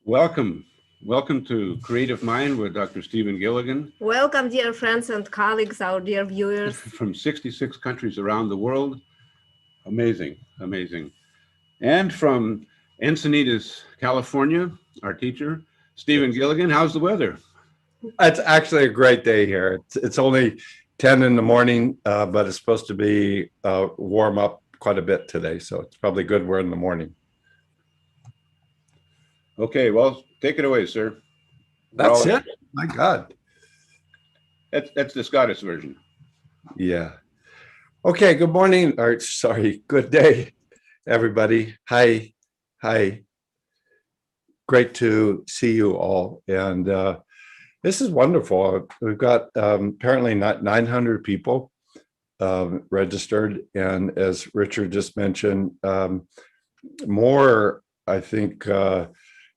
Welcome. Welcome to Creative Mind with Dr. Stephen Gilligan Welcome, dear friends and colleagues, our dear viewers. from 66 countries around the world. Amazing, amazing. And from Encinitas, California, our teacher, Stephen Gilligan. How's the weather? It's actually a great day here. It's only 10 in the morning, but it's supposed to be warm up quite a bit today. So it's probably good we're in the morning. Okay, well, take it away, sir. That's it. My God. That's the Scottish version. Yeah. Okay, good morning. Or sorry, good day, everybody. Hi. Hi. Great to see you all. And this is wonderful. We've got apparently not 900 people registered. And as Richard just mentioned, more, I think,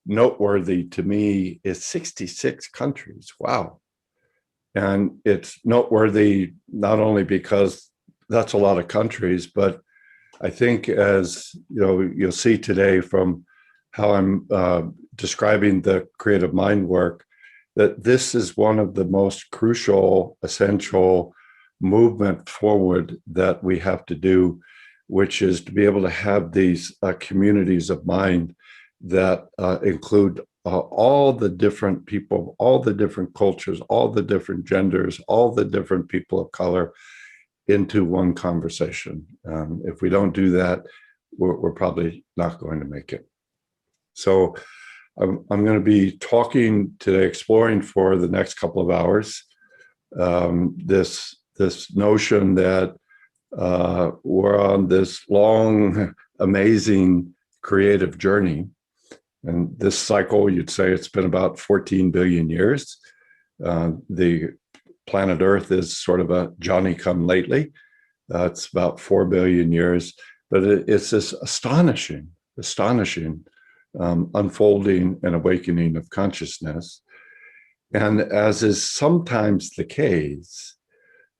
noteworthy to me is 66 countries. Wow. And it's noteworthy not only because that's a lot of countries, but I think as you'll see today from how I'm describing the creative mind work, that this is one of the most crucial, essential movement forward that we have to do, which is to be able to have these communities of mind that include all the different people, all the different cultures, all the different genders, all the different people of color into one conversation. If we don't do that, we're probably not going to make it. So I'm going to be talking today, exploring for the next couple of hours, this notion that we're on this long, amazing creative journey. And this cycle, you'd say it's been about 14 billion years. The planet Earth is sort of a Johnny-come-lately. It's about 4 billion years. But it's this astonishing unfolding and awakening of consciousness. And as is sometimes the case,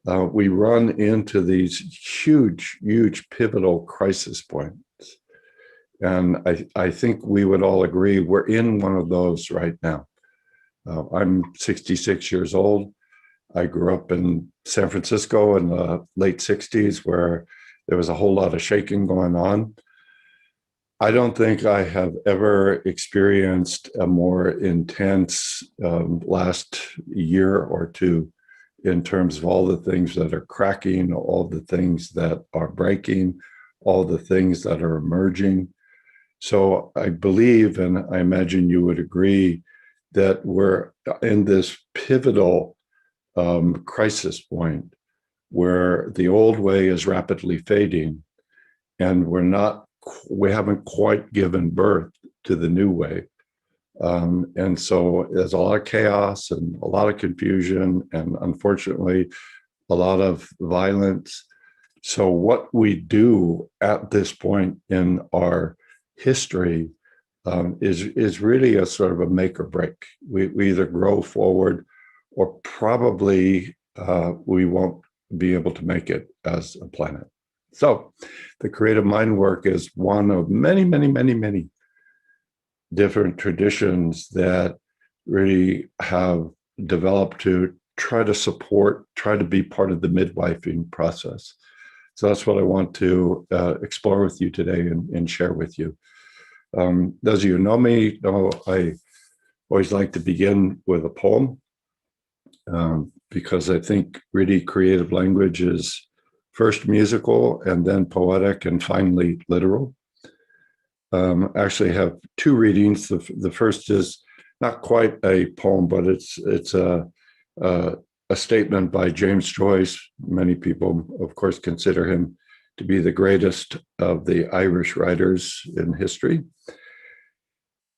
we run into these huge pivotal crisis points. And I think we would all agree we're in one of those right now. I'm 66 years old. I grew up in San Francisco in the late 60s where there was a whole lot of shaking going on. I don't think I have ever experienced a more intense last year or two in terms of all the things that are cracking, all the things that are breaking, all the things that are emerging. So I believe, and I imagine you would agree, that we're in this pivotal crisis point where the old way is rapidly fading and we haven't quite given birth to the new way. And so there's a lot of chaos and a lot of confusion and unfortunately a lot of violence. So what we do at this point in our history is really a sort of a make or break. We either grow forward or probably we won't be able to make it as a planet. So the creative mind work is one of many different traditions that really have developed to try to support, try to be part of the midwifing process. So that's what I want to explore with you today and share with you. Those of you who know me know I always like to begin with a poem because I think really creative language is first musical and then poetic and finally literal. Actually have two readings. The first is not quite a poem, but it's a statement by James Joyce. Many people, of course, consider him to be the greatest of the Irish writers in history.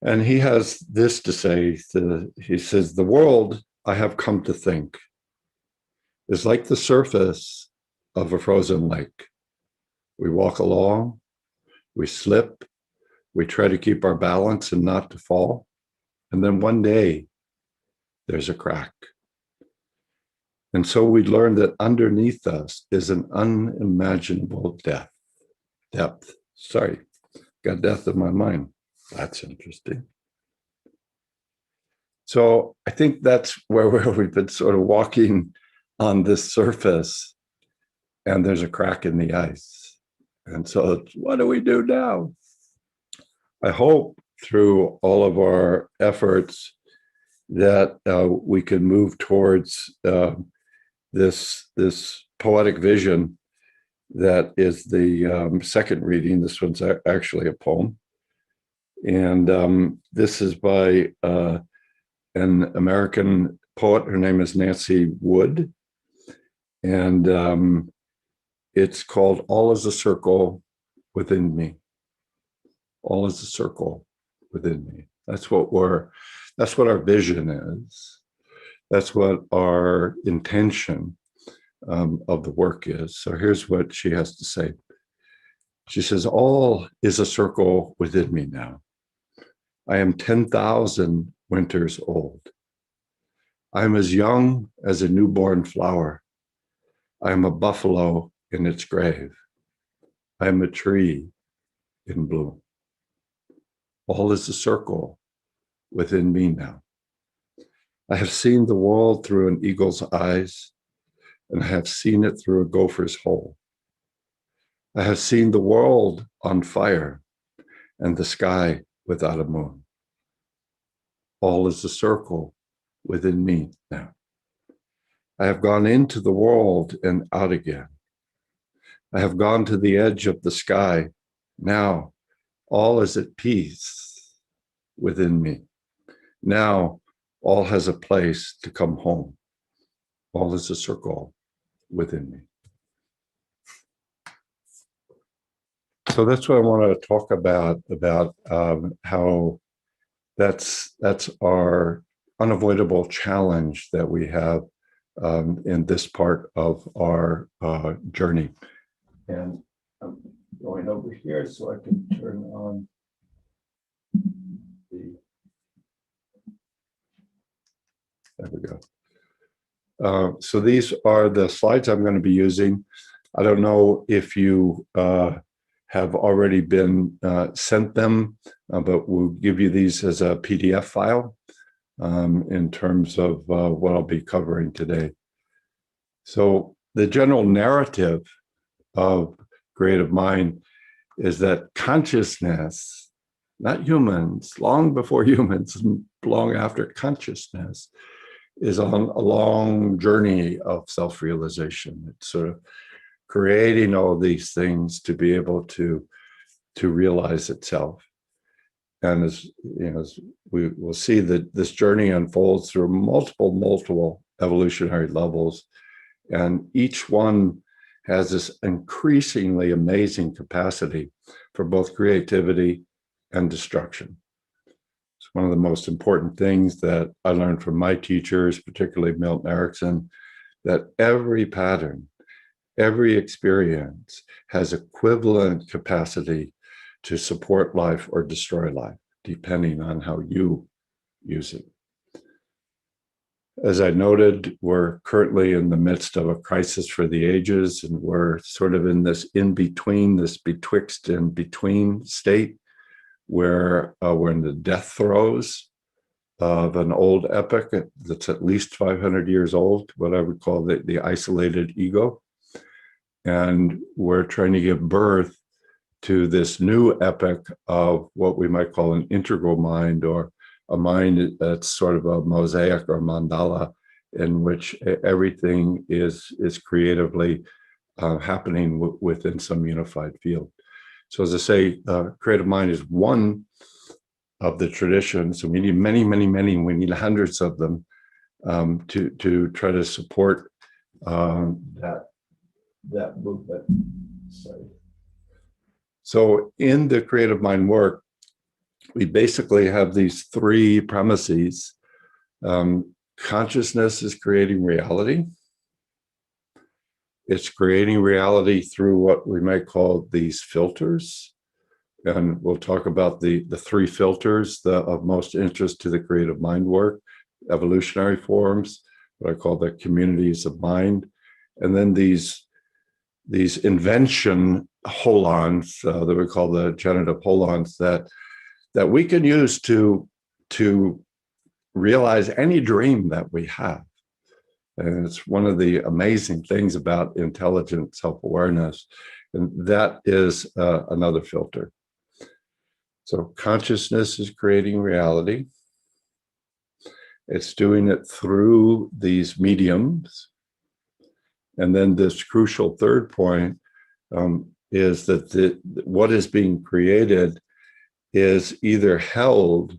And he has this to say. He says, "The world, I have come to think, is like the surface of a frozen lake. We walk along, we slip, we try to keep our balance and not to fall. And then one day, there's a crack. And so we learn that underneath us is an unimaginable depth. Sorry, got death in my mind. That's interesting. So I think that's where we've been sort of walking on this surface, and there's a crack in the ice. And so what do we do now? I hope through all of our efforts that we can move towards this poetic vision that is the second reading. This one's actually a poem. And this is by an American poet. Her name is Nancy Wood. And it's called All is a Circle Within Me. All is a circle within me. That's what our vision is. That's what our intention of the work is. So here's what she has to say. She says, all is a circle within me now. I am 10,000 winters old. I am as young as a newborn flower. I am a buffalo in its grave. I am a tree in bloom. All is a circle within me now. I have seen the world through an eagle's eyes, and I have seen it through a gopher's hole. I have seen the world on fire and the sky without a moon. All is a circle within me now. I have gone into the world and out again. I have gone to the edge of the sky. Now all is at peace within me. Now all has a place to come home. All is a circle within me. So that's what I want to talk about how that's our unavoidable challenge that we have in this part of our journey. And I'm going over here so I can turn on the, there we go. So these are the slides I'm going to be using. I don't know if you have already been sent them, but we'll give you these as a PDF file in terms of what I'll be covering today. So the general narrative of creative mind is that consciousness, not humans, long before humans, long after consciousness, is on a long journey of self-realization. It's sort of creating all these things to be able to realize itself. And as you know, as we will see that this journey unfolds through multiple evolutionary levels, and each one has this increasingly amazing capacity for both creativity and destruction. It's one of the most important things that I learned from my teachers, particularly Milton Erickson, that every pattern, every experience has equivalent capacity to support life or destroy life, depending on how you use it. As I noted, we're currently in the midst of a crisis for the ages, and we're sort of in this in-between, this betwixt and between state, where we're in the death throes of an old epic that's at least 500 years old, what I would call the isolated ego. And we're trying to give birth to this new epic of what we might call an integral mind, or a mind that's sort of a mosaic or mandala in which everything is creatively happening within some unified field. So as I say, creative mind is one of the traditions. So we need many, we need hundreds of them to try to support that movement. Sorry. So in the creative mind work, we basically have these three premises. Consciousness is creating reality. It's creating reality through what we might call these filters. And we'll talk about the three filters of most interest to the creative mind work: evolutionary forms, what I call the communities of mind, and then these invention holons that we call the generative holons that we can use to realize any dream that we have. And it's one of the amazing things about intelligent self-awareness. And that is another filter. So consciousness is creating reality. It's doing it through these mediums. And then this crucial third point is that what is being created is either held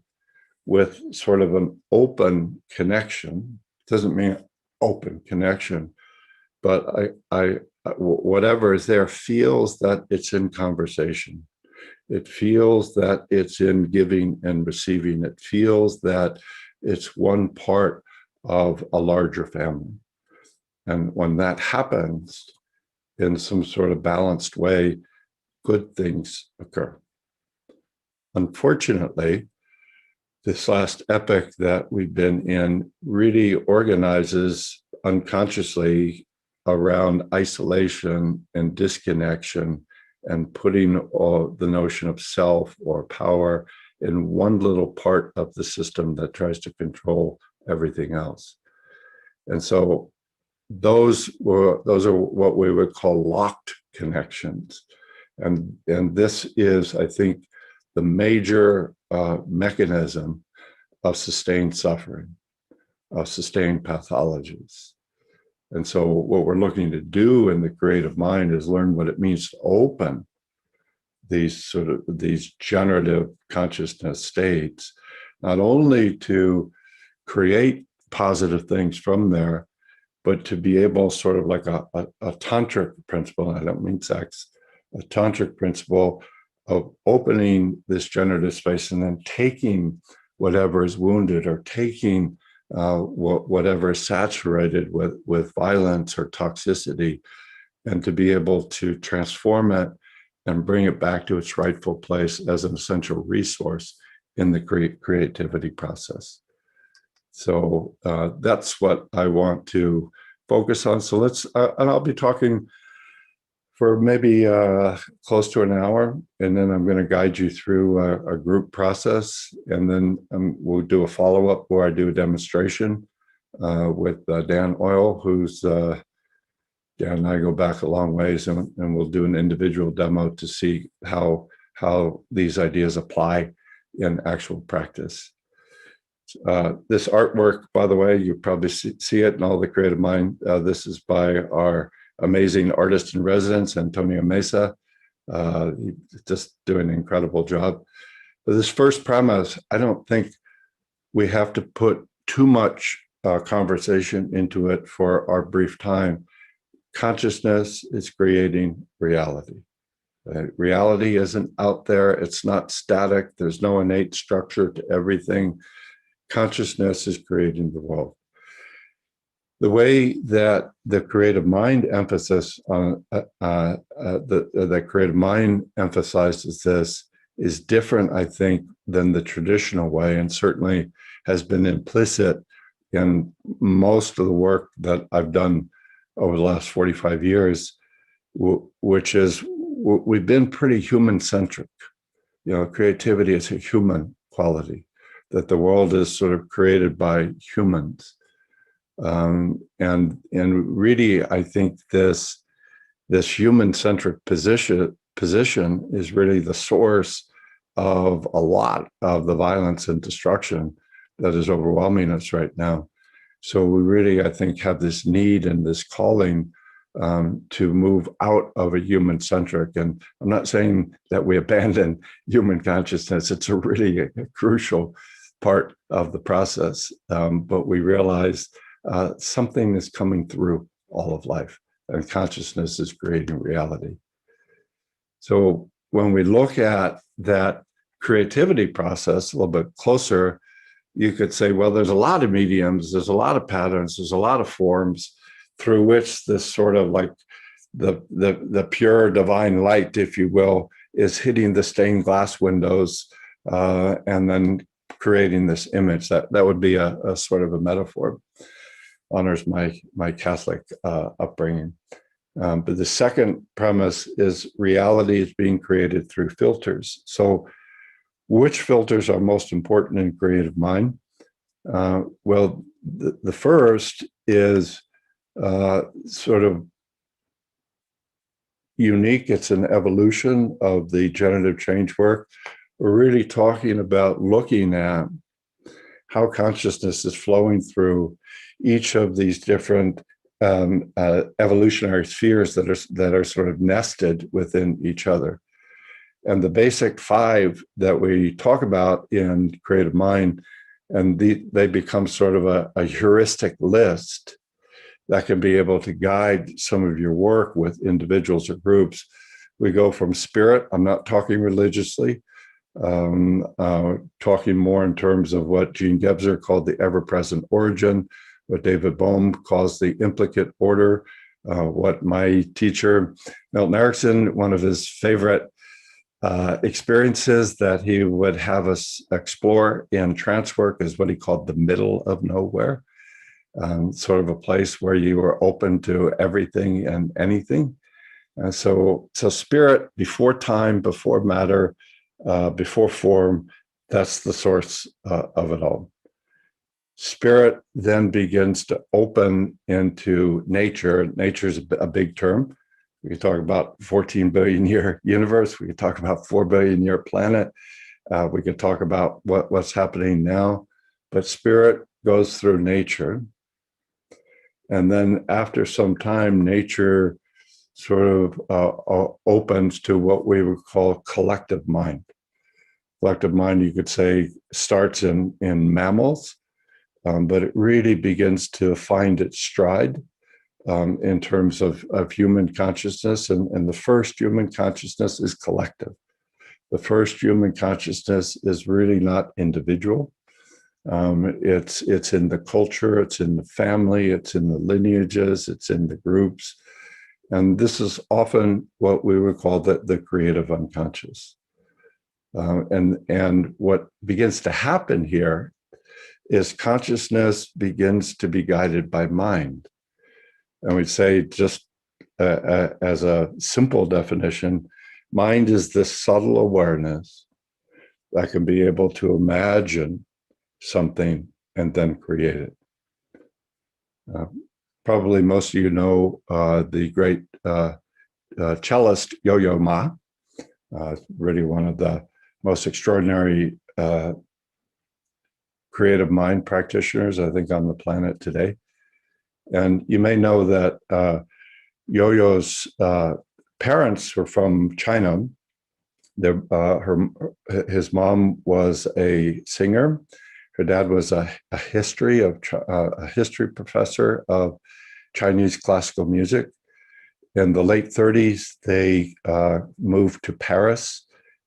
with sort of an open connection. Doesn't mean open connection, but whatever is there feels that it's in conversation. It feels that it's in giving and receiving. It feels that it's one part of a larger family. And when that happens in some sort of balanced way, good things occur. Unfortunately, this last epoch that we've been in really organizes unconsciously around isolation and disconnection and putting the notion of self or power in one little part of the system that tries to control everything else. And so those are what we would call locked connections. And this is, I think, the major mechanism of sustained suffering, of sustained pathologies. And so what we're looking to do in the creative mind is learn what it means to open these generative consciousness states, not only to create positive things from there, but to be able, sort of like a tantric principle, I don't mean sex, a tantric principle of opening this generative space and then taking whatever is wounded or taking whatever is saturated with violence or toxicity, and to be able to transform it and bring it back to its rightful place as an essential resource in the creativity process. So that's what I want to focus on. So let's, and I'll be talking for maybe close to an hour, and then I'm going to guide you through a group process, and then we'll do a follow-up where I do a demonstration with Dan Oil, who's Dan and I go back a long ways, and we'll do an individual demo to see how these ideas apply in actual practice. This artwork, by the way, you probably see it in all the creative mind. This is by our amazing artist in residence, Antonio Mesa. He's just doing an incredible job. But this first premise, I don't think we have to put too much conversation into it for our brief time. Consciousness is creating reality. Reality isn't out there. It's not static. There's no innate structure to everything. Consciousness is creating the world. The way that the creative mind emphasis on the creative mind emphasizes this is different, I think, than the traditional way, and certainly has been implicit in most of the work that I've done over the last 45 years, which is we've been pretty human-centric. You know, creativity is a human quality, that the world is sort of created by humans. And really, I think this human-centric position is really the source of a lot of the violence and destruction that is overwhelming us right now. So we really, I think, have this need and this calling to move out of a human-centric. And I'm not saying that we abandon human consciousness. It's a really crucial part of the process. But we realize something is coming through all of life, and consciousness is creating reality. So when we look at that creativity process a little bit closer, you could say, well, there's a lot of mediums, there's a lot of patterns, there's a lot of forms through which this sort of like the pure divine light, if you will, is hitting the stained glass windows and then creating this image. That would be a sort of a metaphor. Honors my Catholic upbringing. But the second premise is reality is being created through filters. So which filters are most important in creative mind? Well, the first is sort of unique. It's an evolution of the generative change work. We're really talking about looking at how consciousness is flowing through each of these different evolutionary spheres that are sort of nested within each other. And the basic 5 that we talk about in Creative Mind, and they become sort of a heuristic list that can be able to guide some of your work with individuals or groups. We go from spirit. I'm not talking religiously, talking more in terms of what Jean Gebser called the ever-present origin, what David Bohm calls the implicate order, what my teacher, Milton Erickson, one of his favorite experiences that he would have us explore in trance work is what he called the middle of nowhere. Sort of a place where you are open to everything and anything. And so spirit, before time, before matter, before form, that's the source of it all. Spirit then begins to open into nature. Nature is a big term. We could talk about 14 billion year universe. We could talk about 4 billion year planet. We could talk about what's happening now. But spirit goes through nature. And then after some time, nature sort of opens to what we would call collective mind. Collective mind, you could say, starts in mammals, but it really begins to find its stride in terms of human consciousness. And the first human consciousness is collective. The first human consciousness is really not individual. It's in the culture, it's in the family, it's in the lineages, it's in the groups. And this is often what we would call the creative unconscious. And what begins to happen here is consciousness begins to be guided by mind. And we'd say, just as a simple definition, mind is this subtle awareness that can be able to imagine something and then create it. Probably most of you know the great cellist Yo-Yo Ma, really one of the most extraordinary creative mind practitioners, I think, on the planet today. And you may know that Yo-Yo's parents were from China. His mom was a singer. Her dad was a history professor of Chinese classical music. In the late 30s, they moved to Paris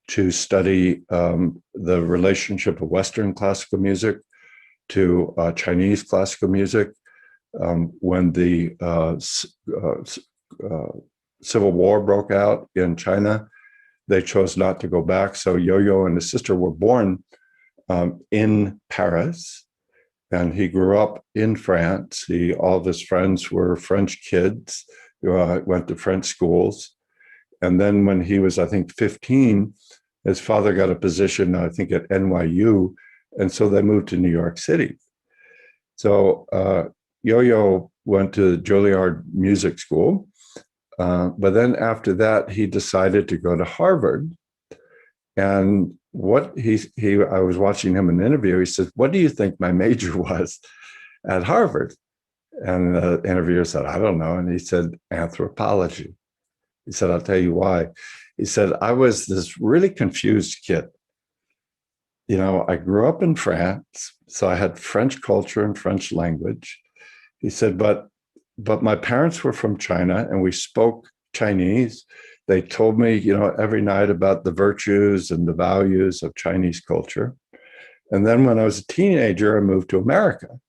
to study the relationship of Western classical music to Chinese classical music. When the Civil War broke out in China, they chose not to go back. So Yo-Yo and his sister were born in Paris, and he grew up in France. All of his friends were French kids who went to French schools. And then when he was, I think, 15, his father got a position, I think, at NYU. And so they moved to New York City. So Yo-Yo went to Juilliard Music School. But then after that, he decided to go to Harvard. And I was watching him in an interview. He said, "What do you think my major was at Harvard?" And the interviewer said, "I don't know." And he said, "Anthropology." He said, "I'll tell you why." He said, "I was this really confused kid. You know, I grew up in France, so I had French culture and French language." He said, but my parents were from China and we spoke Chinese. They told me, you know, every night about the virtues and the values of Chinese culture. And then when I was a teenager, I moved to America.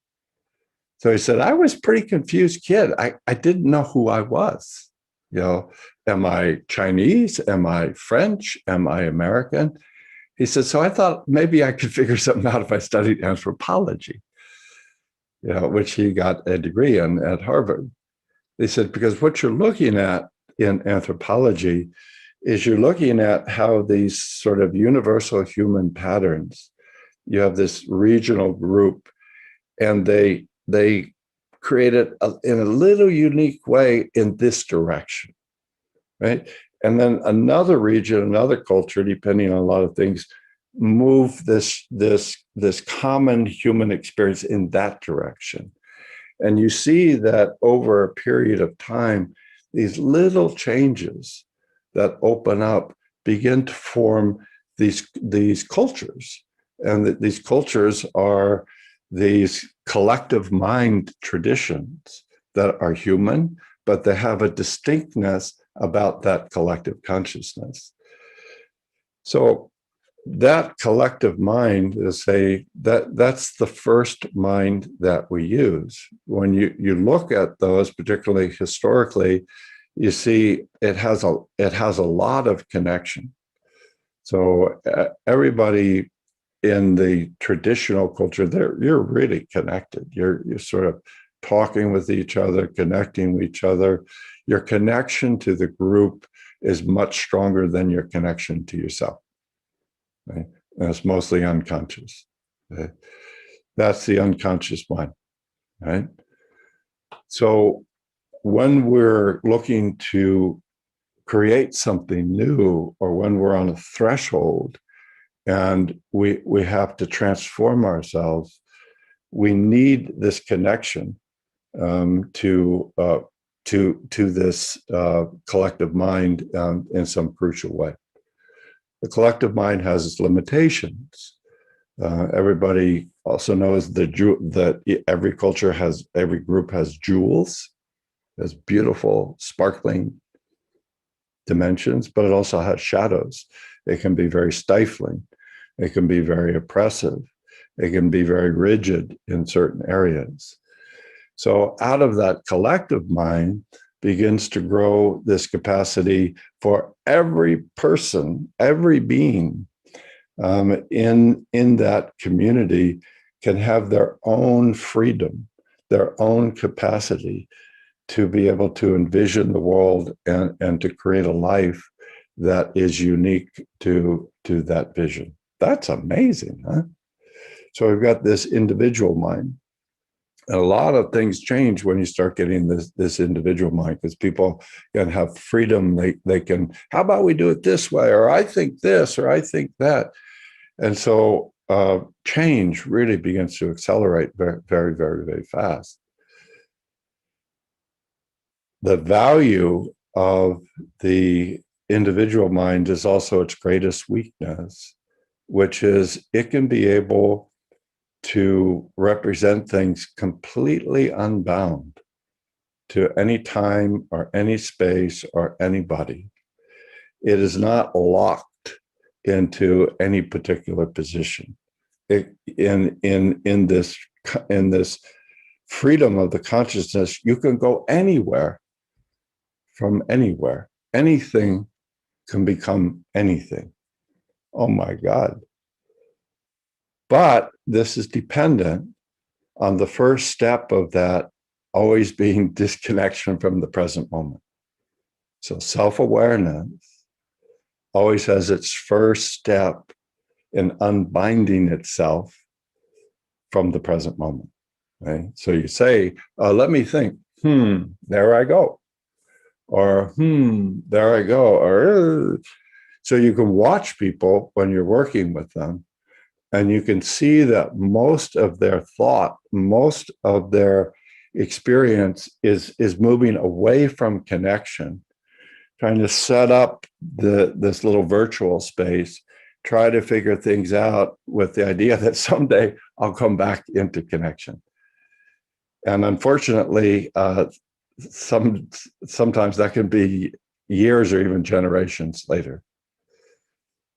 So he said, I was a pretty confused kid. I didn't know who I was. You know, am I Chinese? Am I French? Am I American? He said, so I thought maybe I could figure something out if I studied anthropology, you know, which he got a degree in at Harvard. They said, because what you're looking at in anthropology is you're looking at how these sort of universal human patterns, you have this regional group, and they create it in a little unique way in this direction, right? And then another region, another culture, depending on a lot of things, move this common human experience in that direction. And you see that over a period of time, these little changes that open up begin to form these cultures. And that these cultures are these collective mind traditions that are human, but they have a distinctness about that collective consciousness. So that collective mind is that's the first mind that we use. When you look at those, particularly historically, you see it has a lot of connection. So everybody in the traditional culture, you're really connected. You're sort of talking with each other, connecting with each other. Your connection to the group is much stronger than your connection to yourself. Right? And it's mostly unconscious. Right? That's the unconscious mind, right? So when we're looking to create something new, or when we're on a threshold and we have to transform ourselves, we need this connection to this collective mind in some crucial way. The collective mind has its limitations. Everybody also knows that every culture every group has jewels, has beautiful, sparkling dimensions, but it also has shadows. It can be very stifling. It can be very oppressive. It can be very rigid in certain areas. So out of that collective mind begins to grow this capacity for every person, every being in that community can have their own freedom, their own capacity to be able to envision the world and to create a life that is unique to that vision. That's amazing, huh? So we've got this individual mind. And a lot of things change when you start getting this individual mind, because people can have freedom. They can, how about we do it this way? Or I think this, or I think that. And so change really begins to accelerate very, very, very, very fast. The value of the individual mind is also its greatest weakness, which is it can be able to represent things completely unbound to any time or any space or anybody. It is not locked into any particular position. In this freedom of the consciousness, you can go anywhere from anywhere. Anything can become anything. Oh my God. But this is dependent on the first step of that always being disconnection from the present moment. So self-awareness always has its first step in unbinding itself from the present moment. Right? So you say, let me think, there I go. Or, there I go. Or, so you can watch people when you're working with them, and you can see that most of their thought, most of their experience is moving away from connection, trying to set up this little virtual space, try to figure things out with the idea that someday I'll come back into connection. And unfortunately, sometimes that can be years or even generations later.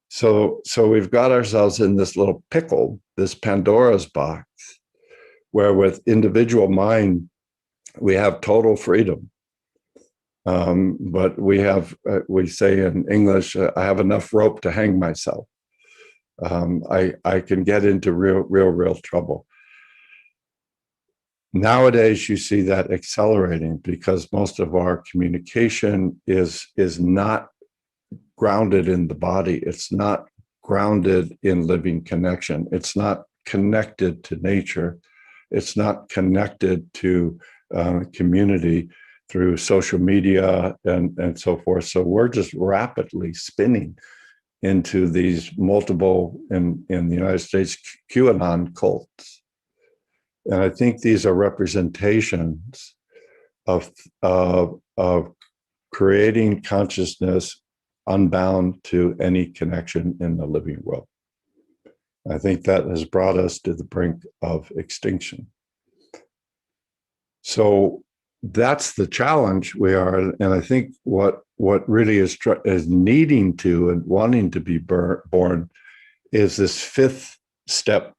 So we've got ourselves in this little pickle, this Pandora's box, where with individual mind, we have total freedom. But we say in English, I have enough rope to hang myself. I can get into real trouble. Nowadays, you see that accelerating because most of our communication is not grounded in the body. It's not grounded in living connection. It's not connected to nature. It's not connected to community through social media and so forth. So we're just rapidly spinning into these multiple, in the United States, QAnon cults. And I think these are representations of creating consciousness unbound to any connection in the living world. I think that has brought us to the brink of extinction. So that's the challenge we are. And I think what really is needing to and wanting to be born is this fifth step,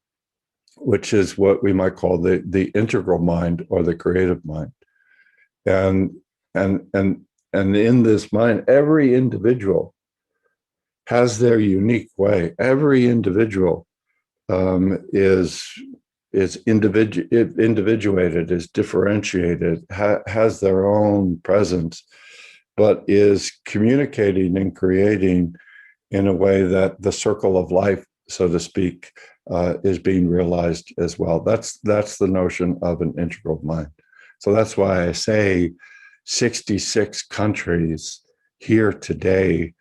which is what we might call the integral mind or the creative mind. And in this mind, every individual has their unique way. Every individual is individuated, is differentiated, has their own presence, but is communicating and creating in a way that the circle of life, so to speak, is being realized as well. That's the notion of an integral mind. So that's why I say 66 countries here today.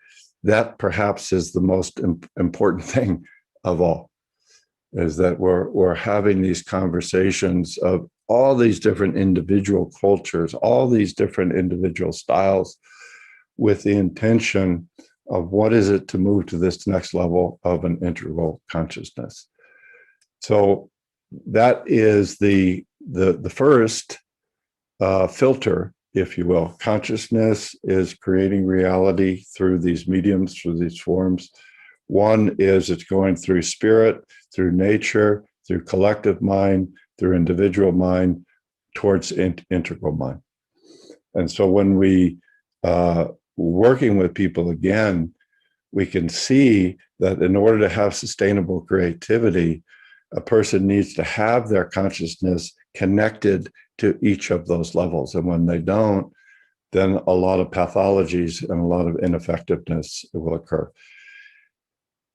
That perhaps is the most important thing of all, is that we're having these conversations of all these different individual cultures, all these different individual styles, with the intention of what is it to move to this next level of an integral consciousness. So that is the first filter, if you will. Consciousness is creating reality through these mediums, through these forms. One is it's going through spirit, through nature, through collective mind, through individual mind, towards integral mind. And so when we working with people again, we can see that in order to have sustainable creativity, a person needs to have their consciousness connected to each of those levels. And when they don't, then a lot of pathologies and a lot of ineffectiveness will occur.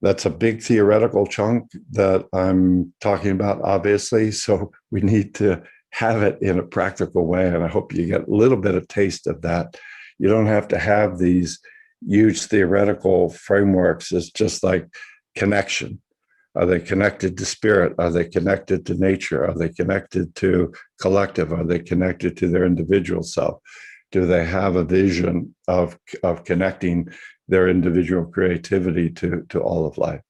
That's a big theoretical chunk that I'm talking about, obviously. So we need to have it in a practical way. And I hope you get a little bit of taste of that. You don't have to have these huge theoretical frameworks. It's just like connection. Are they connected to spirit? Are they connected to nature? Are they connected to collective? Are they connected to their individual self? Do they have a vision of connecting their individual creativity to all of life?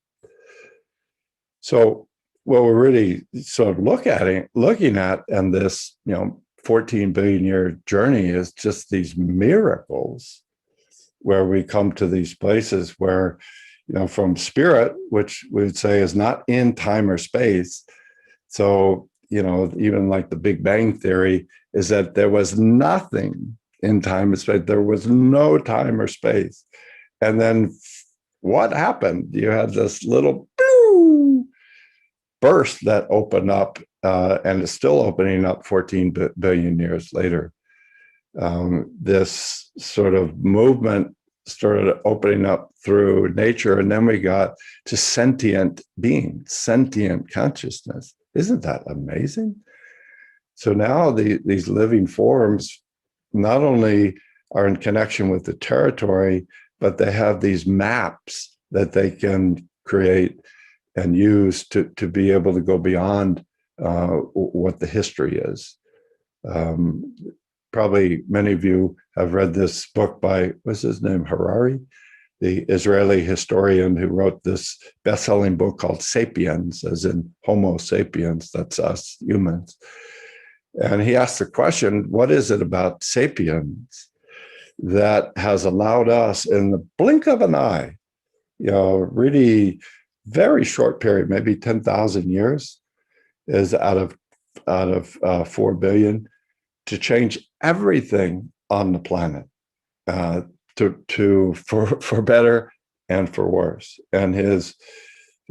So what we're really sort of looking at in this 14 billion year journey is just these miracles where we come to these places where, from spirit, which we would say is not in time or space. So, even like the Big Bang Theory is that there was nothing in time and space. There was no time or space. And then what happened? You had this little burst that opened up, and is still opening up 14 billion years later. This sort of movement started opening up through nature, and then we got to sentient being, sentient consciousness. Isn't that amazing? So now these living forms not only are in connection with the territory, but they have these maps that they can create and use to be able to go beyond what the history is. Probably many of you have read this book by, what's his name, Harari, the Israeli historian who wrote this best-selling book called Sapiens, as in Homo sapiens, that's us humans. And he asked the question, what is it about sapiens that has allowed us in the blink of an eye, really very short period, maybe 10,000 years is out of 4 billion, to change everything on the planet, for better and for worse. And his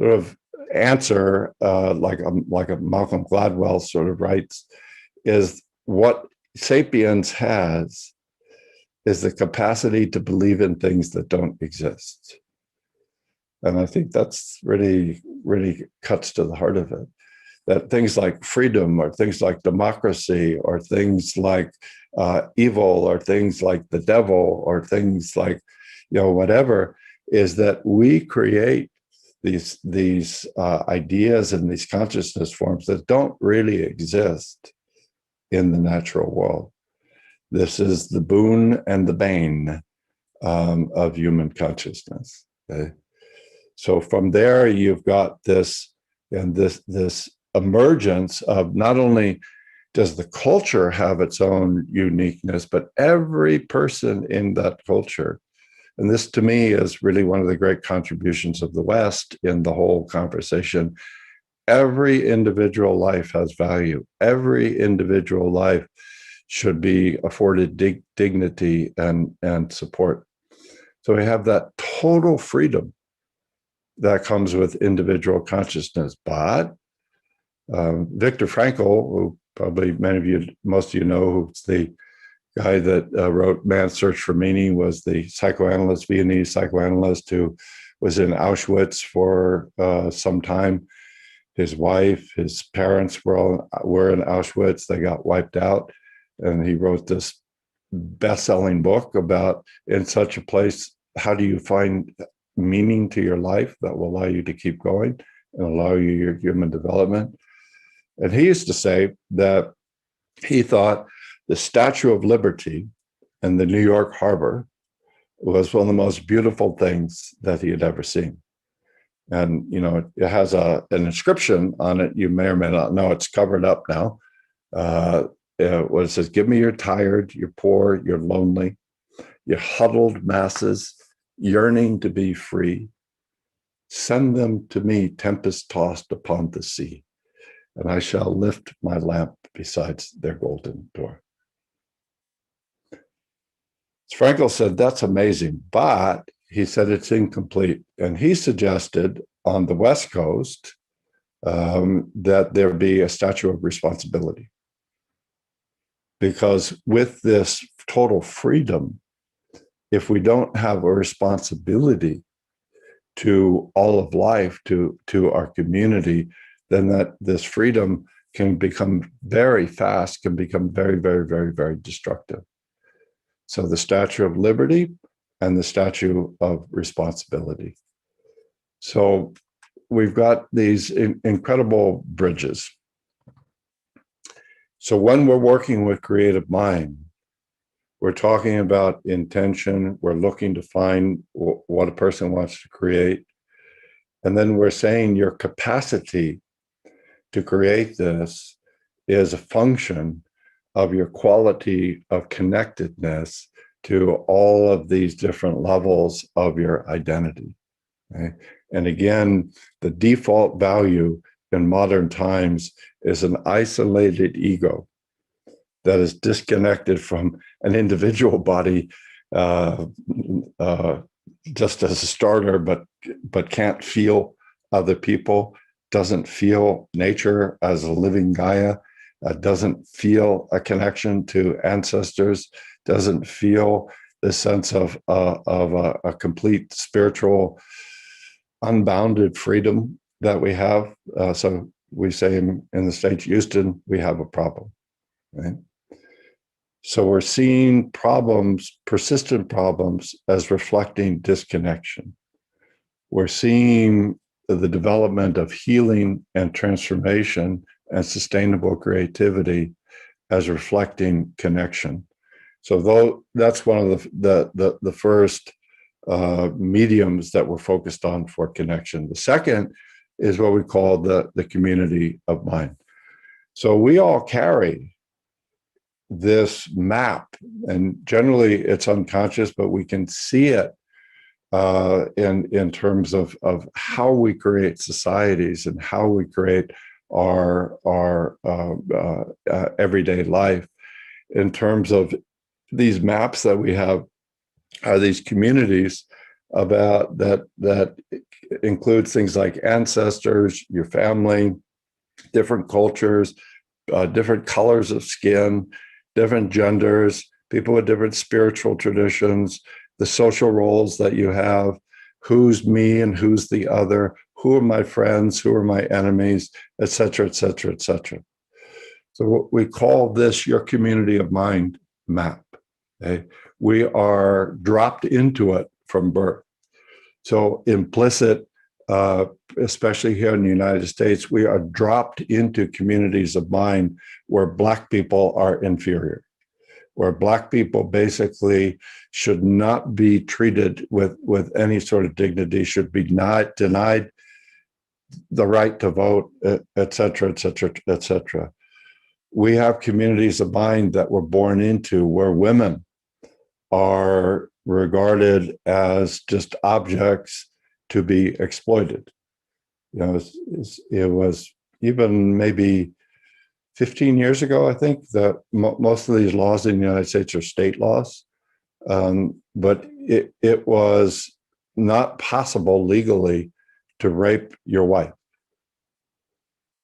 sort of answer, like a Malcolm Gladwell sort of writes, is what sapiens has is the capacity to believe in things that don't exist. And I think that's really, really cuts to the heart of it. that things like freedom or things like democracy or things like evil or things like the devil or things like, whatever, is that we create these ideas and these consciousness forms that don't really exist in the natural world. This is the boon and the bane of human consciousness. Okay? So from there, you've got this emergence of not only does the culture have its own uniqueness, but every person in that culture. And this, to me, is really one of the great contributions of the West in the whole conversation. Every individual life has value. Every individual life should be afforded dignity and support. So we have that total freedom that comes with individual consciousness. But Viktor Frankl, who probably most of you know, who's the guy that wrote Man's Search for Meaning, was the Viennese psychoanalyst who was in Auschwitz for some time. His wife, his parents were in Auschwitz. They got wiped out. And he wrote this best-selling book about, in such a place, how do you find meaning to your life that will allow you to keep going and allow you your human development. And he used to say that he thought the Statue of Liberty in the New York Harbor was one of the most beautiful things that he had ever seen. And, it has an inscription on it. You may or may not know, it's covered up now. What it says, "Give me your tired, your poor, your lonely, your huddled masses, yearning to be free. Send them to me, tempest-tossed upon the sea, and I shall lift my lamp beside their golden door." Frankl said, that's amazing, but he said it's incomplete. And he suggested on the West Coast that there be a statue of responsibility. Because with this total freedom, if we don't have a responsibility to all of life, to our community, then this freedom can become very fast, can become very, very, very, very destructive. So the Statue of Liberty and the Statue of Responsibility. So we've got these incredible bridges. So when we're working with creative mind, we're talking about intention. We're looking to find what a person wants to create. And then we're saying your capacity to create this is a function of your quality of connectedness to all of these different levels of your identity. Okay? And again, the default value in modern times is an isolated ego that is disconnected from an individual body just as a starter, but can't feel other people, doesn't feel nature as a living Gaia, doesn't feel a connection to ancestors, doesn't feel the sense of a complete spiritual, unbounded freedom that we have. So we say in the States, Houston, we have a problem, right? So we're seeing problems, persistent problems, as reflecting disconnection. We're seeing the development of healing and transformation and sustainable creativity as reflecting connection. So though that's one of the first mediums that we're focused on for connection. The second is what we call the community of mind. So we all carry this map, and generally it's unconscious, but we can see it in terms of how we create societies and how we create our everyday life. In terms of these maps that we have, are these communities about that includes things like ancestors, your family, different cultures, different colors of skin, different genders, people with different spiritual traditions, the social roles that you have, who's me and who's the other, who are my friends, who are my enemies, et cetera, et cetera, et cetera. So we call this your community of mind map. Okay? We are dropped into it from birth. So implicit, especially here in the United States, we are dropped into communities of mind where Black people are inferior, where Black people basically should not be treated with any sort of dignity, should be not denied the right to vote, et cetera, et cetera, et cetera. We have communities of mind that we're born into where women are regarded as just objects to be exploited. You know, it was even maybe 15 years ago, I think, that most of these laws in the United States are state laws. But it was not possible legally to rape your wife,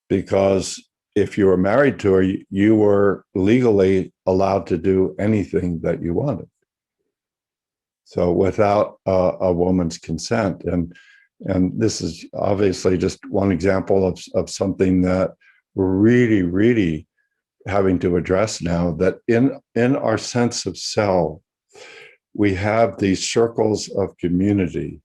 because if you were married to her, you were legally allowed to do anything that you wanted. So without a woman's consent. And this is obviously just one example of something that we're really, really having to address now, that in our sense of self, we have these circles of community,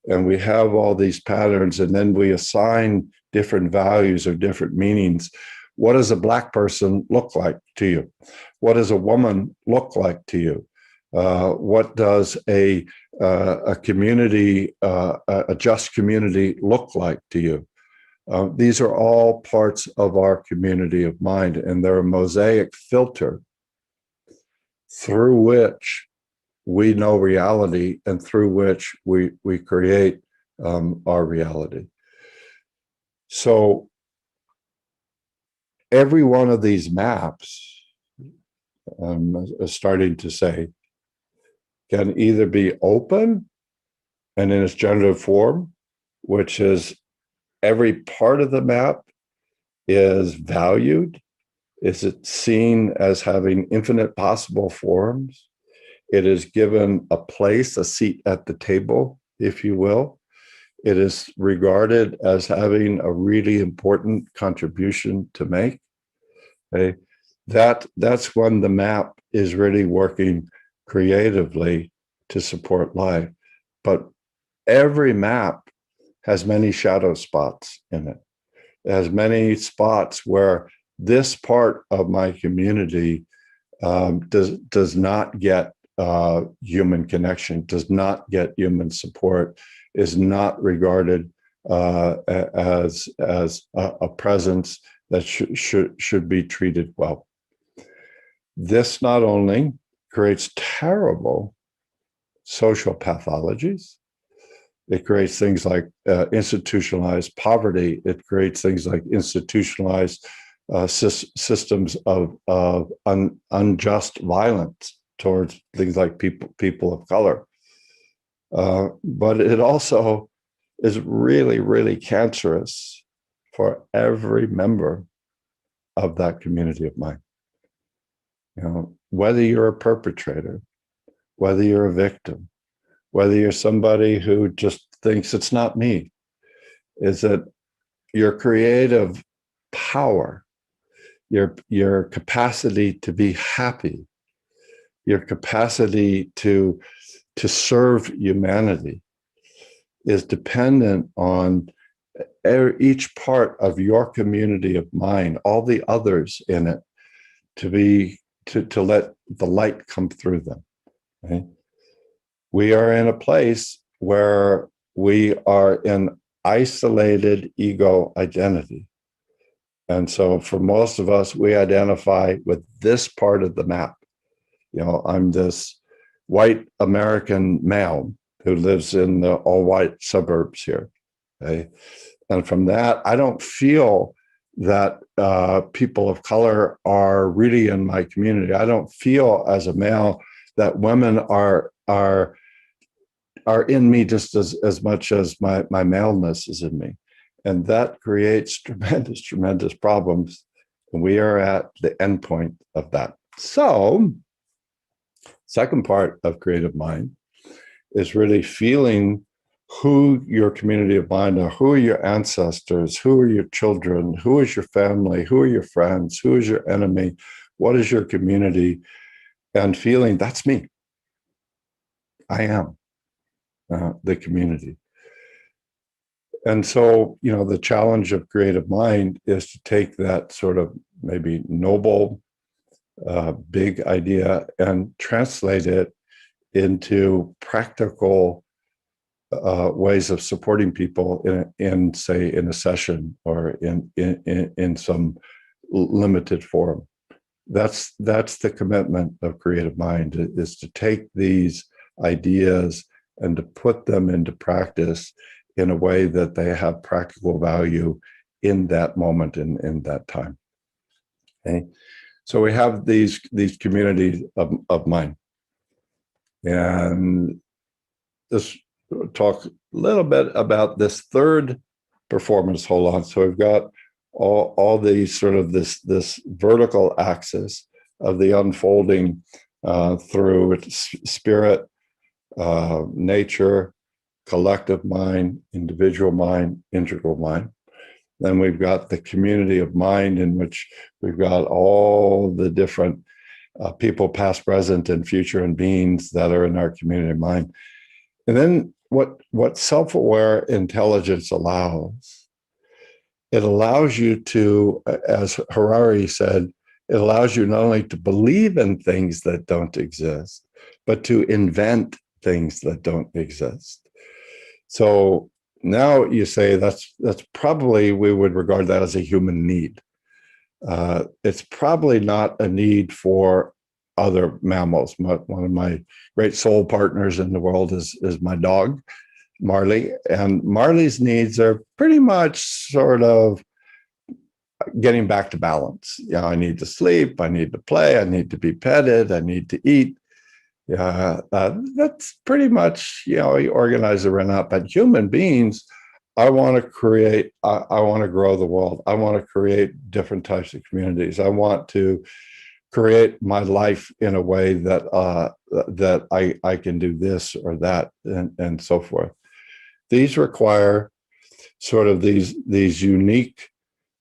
and we have all these patterns, and then we assign different values or different meanings. What does a Black person look like to you? What does a woman look like to you? What does a community, a just community look like to you? These are all parts of our community of mind, and they're a mosaic filter through which we know reality and through which we create our reality. So every one of these maps, is starting to say, can either be open and in its generative form, which is every part of the map is valued. Is it seen as having infinite possible forms? It is given a place, a seat at the table, if you will. It is regarded as having a really important contribution to make. Okay? That's when the map is really working creatively to support life. But every map has many shadow spots in it. It has many spots where this part of my community does not get human connection, does not get human support, is not regarded as a presence that should be treated well. This not only creates terrible social pathologies, it creates things like institutionalized poverty. It creates things like institutionalized systems of unjust violence towards things like people of color. But it also is really, really cancerous for every member of that community of mind. You know, whether you're a perpetrator, whether you're a victim, whether you're somebody who just thinks it's not me, is that your creative power, your capacity to be happy, your capacity to serve humanity is dependent on each part of your community of mind, all the others in it, to let the light come through them. Okay? We are in a place where we are in isolated ego identity. And so for most of us, we identify with this part of the map. You know, I'm this white American male who lives in the all-white suburbs here. Okay? And from that, I don't feel that people of color are really in my community. I don't feel as a male that women are in me just as much as my maleness is in me. And that creates tremendous, tremendous problems. And we are at the end point of that. So, second part of creative mind is really feeling who your community of mind are, who are your ancestors, who are your children, who is your family, who are your friends, who is your enemy, what is your community, and feeling that's me. I am the community. And so, the challenge of creative mind is to take that sort of maybe noble, big idea and translate it into practical ways of supporting people in say, in a session or in some limited forum. That's the commitment of creative mind, is to take these ideas and to put them into practice in a way that they have practical value in that moment, in that time. Okay, so we have these communities of mind, and this talk a little bit about this third performance hold on. So we've got all these sort of this vertical axis of the unfolding through spirit, nature, collective mind, individual mind, integral mind. Then we've got the community of mind, in which we've got all the different people, past, present, and future, and beings that are in our community of mind. And then what self-aware intelligence allows, it allows you to, as Harari said, it allows you not only to believe in things that don't exist, but to invent things that don't exist. So now you say that's probably, we would regard that as a human need. It's probably not a need for other mammals. One of my great soul partners in the world is my dog, Marley. And Marley's needs are pretty much sort of getting back to balance. I need to sleep, I need to play, I need to be petted, I need to eat. That's pretty much, you organize the run up. But human beings, I want to create, I want to grow the world. I want to create different types of communities. I want to create my life in a way that that I can do this or that, and so forth. These require sort of these unique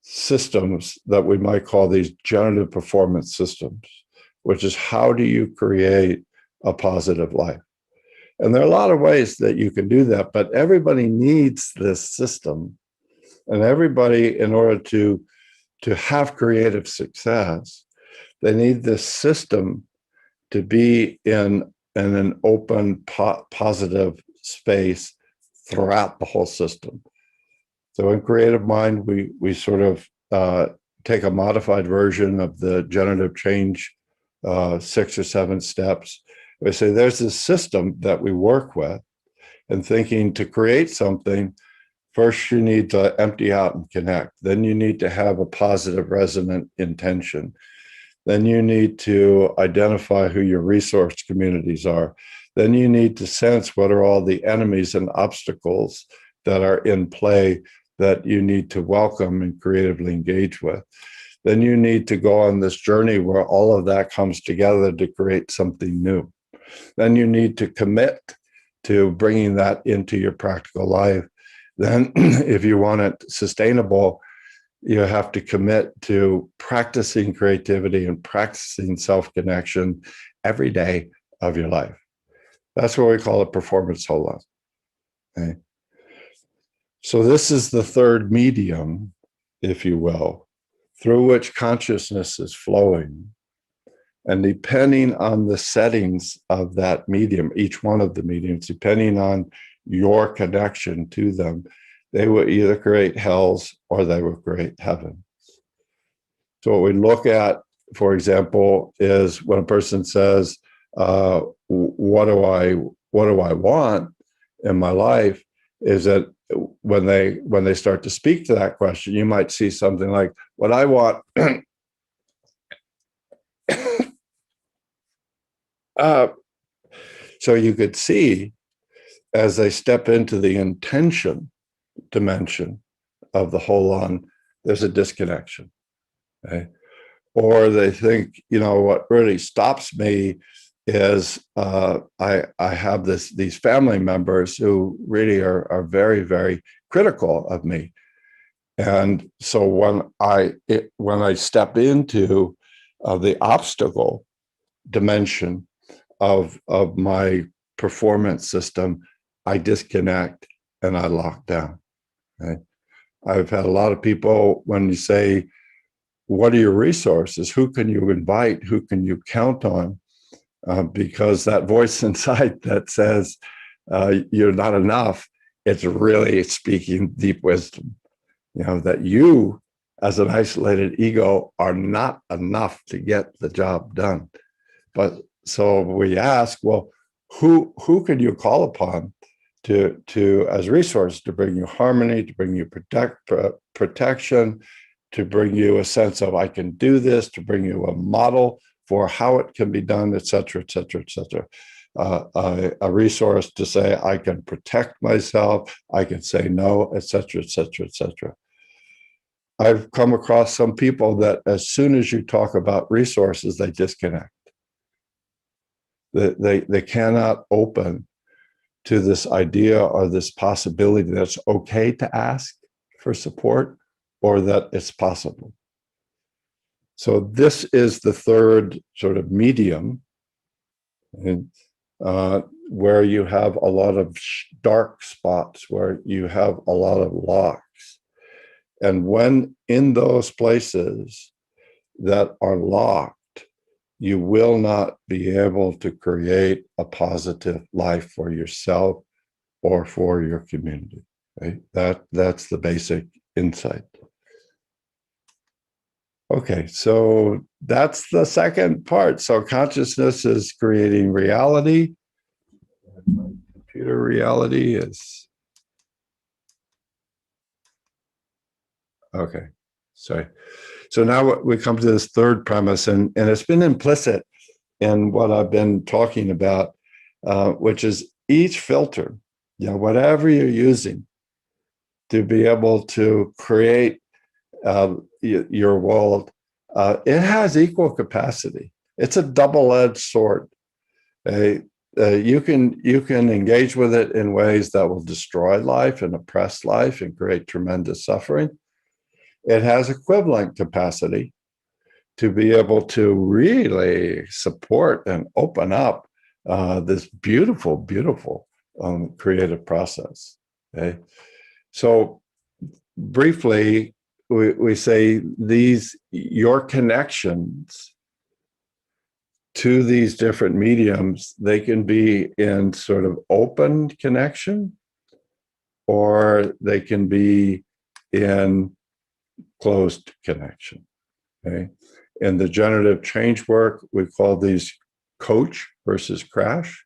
systems that we might call these generative performance systems, which is, how do you create a positive life? And there are a lot of ways that you can do that, but everybody needs this system. And everybody, in order to have creative success, they need this system to be in an open, positive space throughout the whole system. So in creative mind, we sort of take a modified version of the generative change 6 or 7 steps. We say there's this system that we work with, and thinking to create something, first you need to empty out and connect. Then you need to have a positive resonant intention. Then you need to identify who your resource communities are. Then you need to sense what are all the enemies and obstacles that are in play that you need to welcome and creatively engage with. Then you need to go on this journey where all of that comes together to create something new. Then you need to commit to bringing that into your practical life. Then if you want it sustainable, you have to commit to practicing creativity and practicing self-connection every day of your life. That's what we call a performance hold-on. Okay? So this is the third medium, if you will, through which consciousness is flowing. And depending on the settings of that medium, each one of the mediums, depending on your connection to them, they will either create hells or they will create heavens. So what we look at, for example, is when a person says, what do I want in my life, is that when they start to speak to that question, you might see something like, what I want so you could see, as they step into the intention dimension of the hold-on, there's a disconnection. Okay? Or they think, what really stops me is I have these family members who really are very, very critical of me. And so when I step into the obstacle dimension of my performance system, I disconnect and I lock down. Okay? I've had a lot of people, when you say, what are your resources? Who can you invite? Who can you count on? Because that voice inside that says you're not enough, it's really speaking deep wisdom. You know, that you as an isolated ego are not enough to get the job done. But so we ask, well, who can you call upon to as resource to bring you harmony, to bring you protection, to bring you a sense of I can do this, to bring you a model for how it can be done, et cetera, et cetera, et cetera. A resource to say I can protect myself, I can say no, et cetera, et cetera, et cetera. I've come across some people that as soon as you talk about resources, they disconnect. They cannot open to this idea or this possibility that it's okay to ask for support or that it's possible. So this is the third sort of medium, and, where you have a lot of dark spots, where you have a lot of locks. And when in those places that are locked, you will not be able to create a positive life for yourself or for your community. Right? That's the basic insight. Okay, so that's the second part. So consciousness is creating reality. Computer reality is, okay, sorry. So now we come to this third premise, and it's been implicit in what I've been talking about, which is each filter, you know, whatever you're using to be able to create your world, it has equal capacity. It's a double-edged sword. You can engage with it in ways that will destroy life and oppress life and create tremendous suffering. It has equivalent capacity to be able to really support and open up this beautiful, beautiful creative process. Okay, so briefly, we say your connections to these different mediums, they can be in sort of open connection, or they can be in closed connection. Okay. In the generative change work, we call these coach versus crash.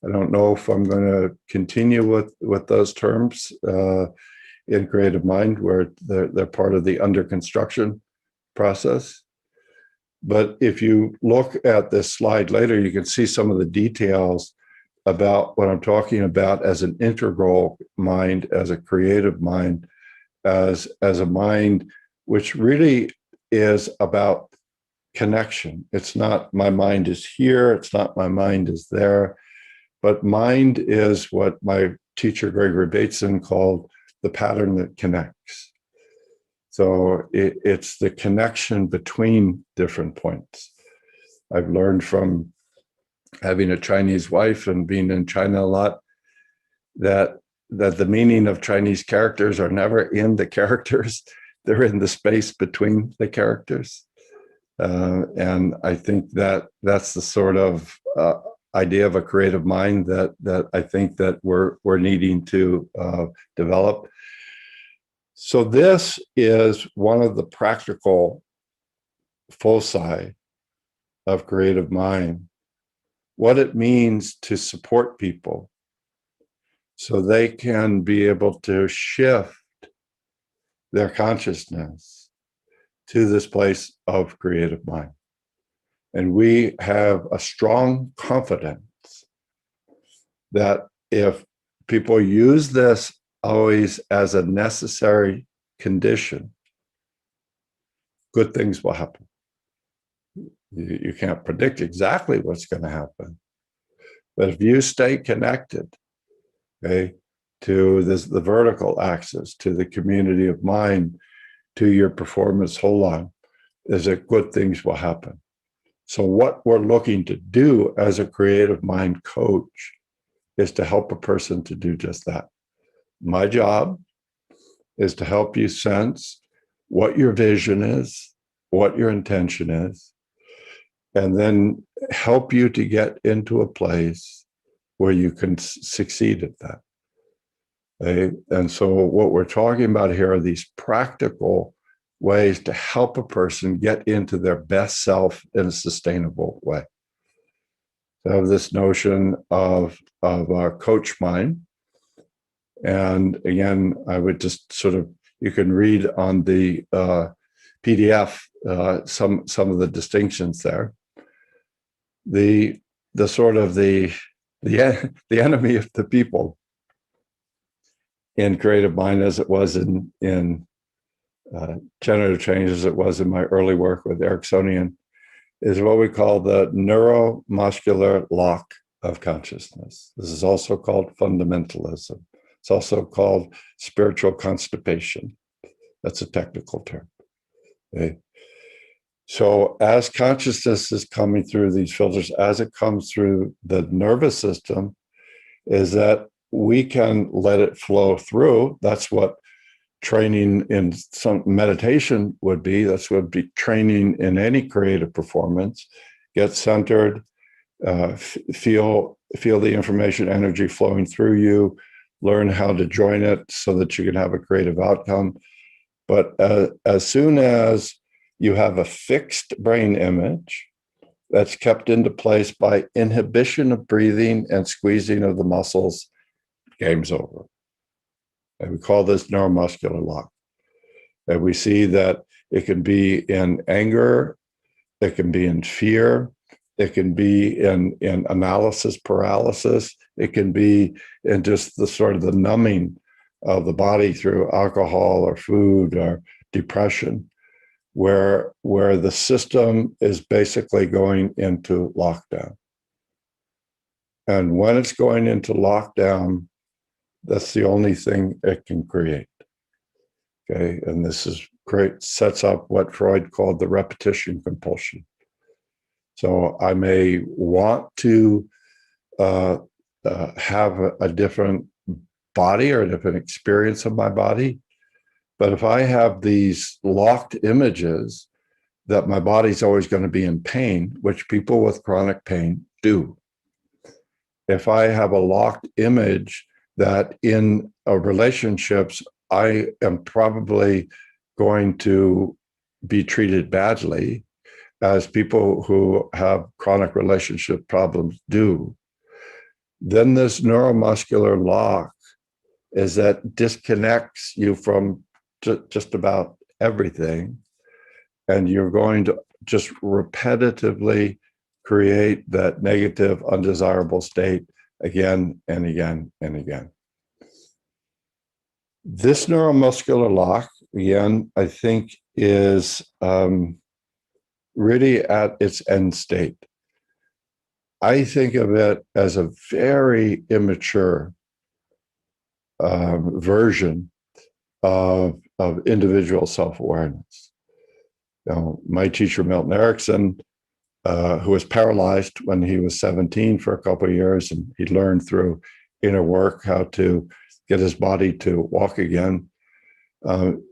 I don't know if I'm going to continue with those terms in Creative Mind, where they're part of the under construction process. But if you look at this slide later, you can see some of the details about what I'm talking about as an integral mind, as a creative mind, as a mind which really is about connection. It's not my mind is here, it's not my mind is there, but mind is what my teacher Gregory Bateson called the pattern that connects. So it's the connection between different points. I've learned from having a Chinese wife and being in China a lot that the meaning of Chinese characters are never in the characters. They're in the space between the characters. And I think that that's the sort of idea of a creative mind that I think that we're needing to develop. So this is one of the practical foci of creative mind, what it means to support people so they can be able to shift their consciousness to this place of creative mind. And we have a strong confidence that if people use this always as a necessary condition, good things will happen. You can't predict exactly what's going to happen. But if you stay connected, okay, to the vertical axis, to the community of mind, to your performance whole on, is that good things will happen. So what we're looking to do as a creative mind coach is to help a person to do just that. My job is to help you sense what your vision is, what your intention is, and then help you to get into a place where you can succeed at that. Okay? And so what we're talking about here are these practical ways to help a person get into their best self in a sustainable way. So I have this notion of coach mind. And again, I would just sort of, you can read on the PDF some of the distinctions there. The sort of the enemy of the people in creative mind, as it was in generative change, as it was in my early work with Ericksonian, is what we call the neuromuscular lock of consciousness. This is also called fundamentalism. It's also called spiritual constipation. That's a technical term. Okay? So as consciousness is coming through these filters, as it comes through the nervous system, is that we can let it flow through. That's what training in some meditation would be. That's what would be training in any creative performance. Get centered, feel the information energy flowing through you, learn how to join it so that you can have a creative outcome. But as soon as you have a fixed brain image that's kept into place by inhibition of breathing and squeezing of the muscles, game's over. And we call this neuromuscular lock. And we see that it can be in anger, it can be in fear, it can be in analysis paralysis, it can be in just the sort of the numbing of the body through alcohol or food or depression, where the system is basically going into lockdown. And when it's going into lockdown, that's the only thing it can create. Okay, and this is great, sets up what Freud called the repetition compulsion. So I may want to have a different body or a different experience of my body, but if I have these locked images that my body's always going to be in pain, which people with chronic pain do. If I have a locked image that in relationships, I am probably going to be treated badly, as people who have chronic relationship problems do, then this neuromuscular lock is that disconnects you from just about everything. And you're going to just repetitively create that negative, undesirable state again and again and again. This neuromuscular lock, again, I think is really at its end state. I think of it as a very immature version of individual self-awareness. My teacher, Milton Erickson, who was paralyzed when he was 17 for a couple of years, and he learned through inner work how to get his body to walk again,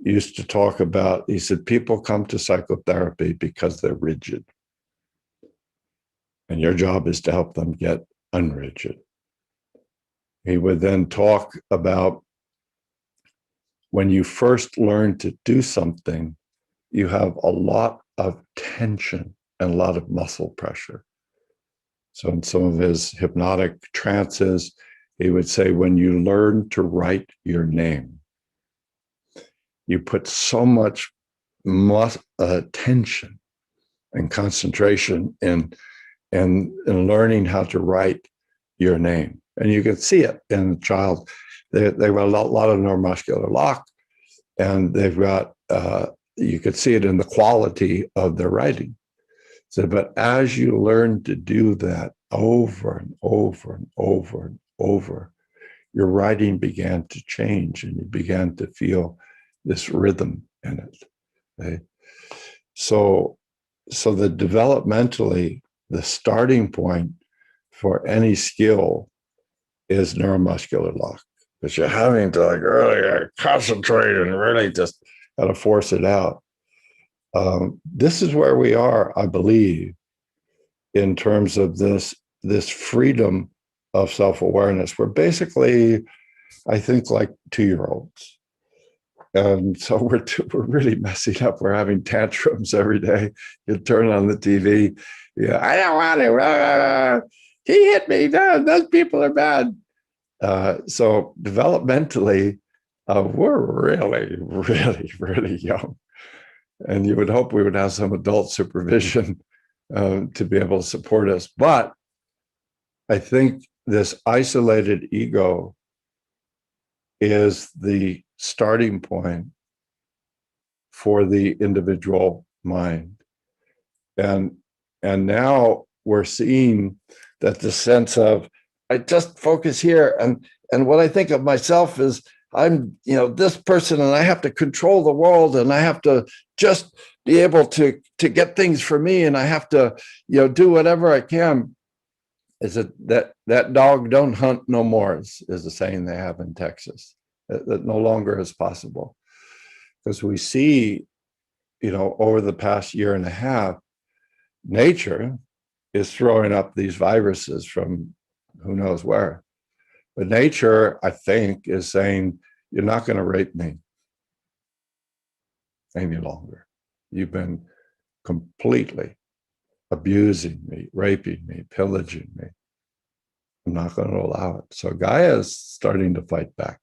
used to talk about, he said, people come to psychotherapy because they're rigid. And your job is to help them get unrigid. He would then talk about when you first learn to do something, you have a lot of tension and a lot of muscle pressure. So in some of his hypnotic trances, he would say, when you learn to write your name, you put so much tension and concentration in learning how to write your name. And you can see it in the child. They've got a lot of neuromuscular lock, and they've got, you could see it in the quality of their writing. So, but as you learn to do that over and over and over and over, your writing began to change and you began to feel this rhythm in it. Okay? So the developmentally, the starting point for any skill is neuromuscular lock, because you're having to like really concentrate and really just kind of force it out. This is where we are, I believe, in terms of this freedom of self-awareness. We're basically, I think, like 2-year-olds. And so we're really messing up. We're having tantrums every day. You turn on the TV. Yeah, I don't want to. He hit me. No, those people are bad. So developmentally, we're really, really, really young. And you would hope we would have some adult supervision to be able to support us. But I think this isolated ego is the starting point for the individual mind. And now we're seeing that the sense of, I just focus here, and what I think of myself is I'm, this person, and I have to control the world, and I have to just be able to get things for me, and I have to, do whatever I can. Is it that dog don't hunt no more is a saying they have in Texas. That no longer is possible, because we see, over the past year and a half, nature is throwing up these viruses from who knows where. But nature, I think, is saying, you're not going to rape me any longer. You've been completely abusing me, raping me, pillaging me. I'm not going to allow it. So Gaia is starting to fight back.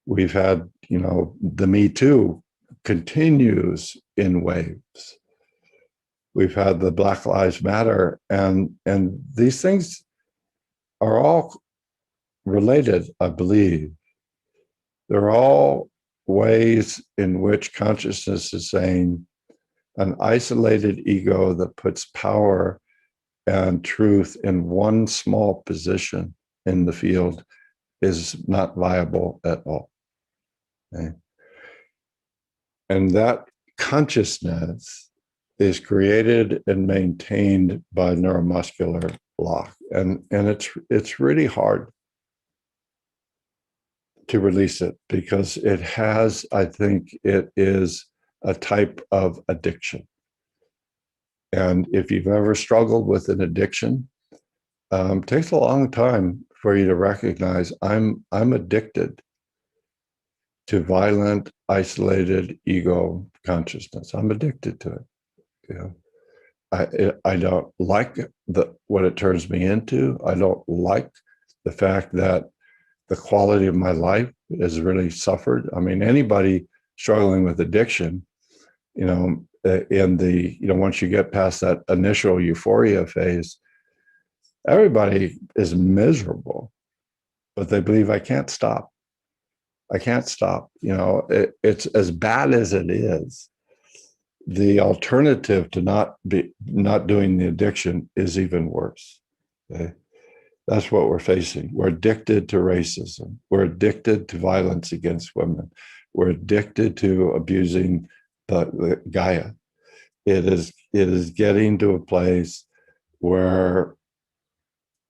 We've had, the Me Too continues in waves. We've had the Black Lives Matter, and these things are all related, I believe. They're all ways in which consciousness is saying an isolated ego that puts power and truth in one small position in the field is not viable at all. Okay? And that consciousness is created and maintained by neuromuscular lock. And it's really hard to release it, because it has, I think it is a type of addiction. And if you've ever struggled with an addiction, it takes a long time for you to recognize I'm addicted to violent, isolated ego consciousness. I'm addicted to it. I don't like what it turns me into. I don't like the fact that the quality of my life has really suffered. I mean, anybody struggling with addiction, once you get past that initial euphoria phase, everybody is miserable, but they believe I can't stop. I can't stop. It's as bad as it is. The alternative to not doing the addiction is even worse. Okay? That's what we're facing. We're addicted to racism. We're addicted to violence against women. We're addicted to abusing the Gaia. It is getting to a place where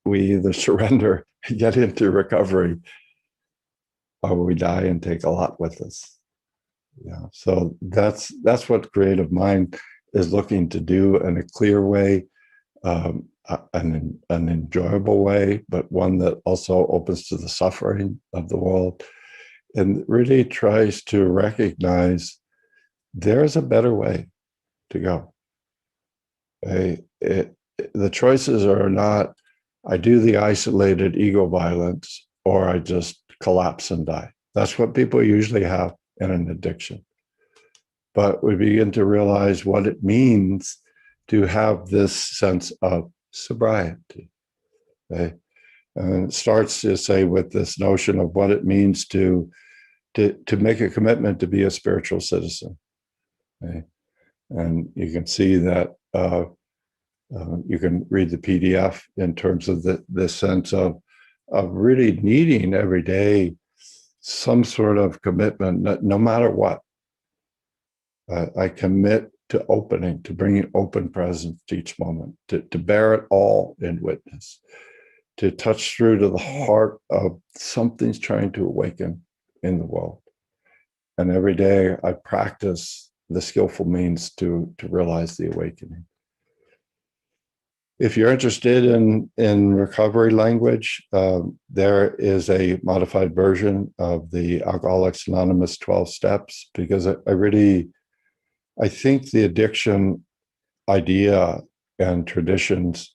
we either surrender, get into recovery, or we die and take a lot with us. Yeah. So that's what Creative Mind is looking to do in a clear way, an enjoyable way, but one that also opens to the suffering of the world, and really tries to recognize there's a better way to go. The choices are not, I do the isolated ego violence, or I just collapse and die. That's what people usually have in an addiction. But we begin to realize what it means to have this sense of sobriety. Okay? And it starts to say with this notion of what it means to make a commitment to be a spiritual citizen. Okay? And you can see that You can read the PDF in terms of the sense of really needing every day some sort of commitment, no matter what. I commit to opening, to bringing open presence to each moment, to bear it all in witness, to touch through to the heart of something's trying to awaken in the world. And every day I practice the skillful means to realize the awakening. If you're interested in recovery language, there is a modified version of the Alcoholics Anonymous 12 steps, because I think the addiction idea and traditions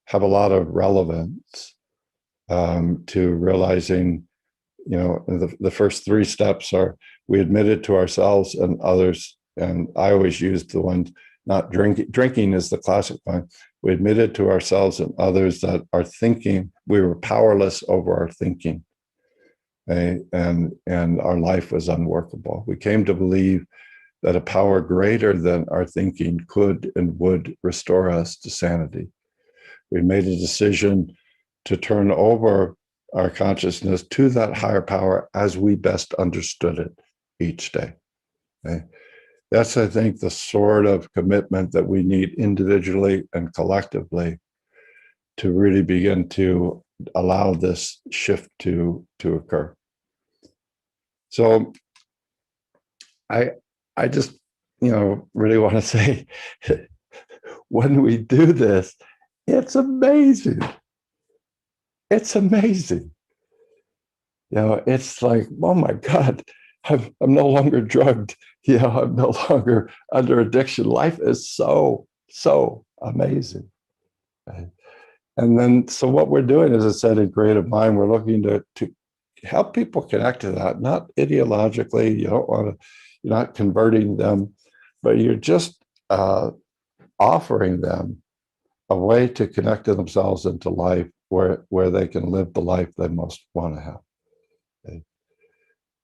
have a lot of relevance to realizing, the first 3 steps are: we admit it to ourselves and others. And I always use the ones, not drinking. Drinking is the classic one. We admit it to ourselves and others that our thinking, we were powerless over our thinking. And our life was unworkable. We came to believe that a power greater than our thinking could and would restore us to sanity. We made a decision to turn over our consciousness to that higher power as we best understood it each day. Okay? That's, I think, the sort of commitment that we need individually and collectively to really begin to allow this shift to occur. So I just, really want to say, when we do this, it's amazing. It's amazing. It's like, oh my God, I'm no longer drugged. I'm no longer under addiction. Life is so amazing. Right? And then, so what we're doing, as I said, in Creative Mind, we're looking to help people connect to that, not ideologically. You're not converting them, but you're just offering them a way to connect to themselves and to life where they can live the life they most want to have. Okay.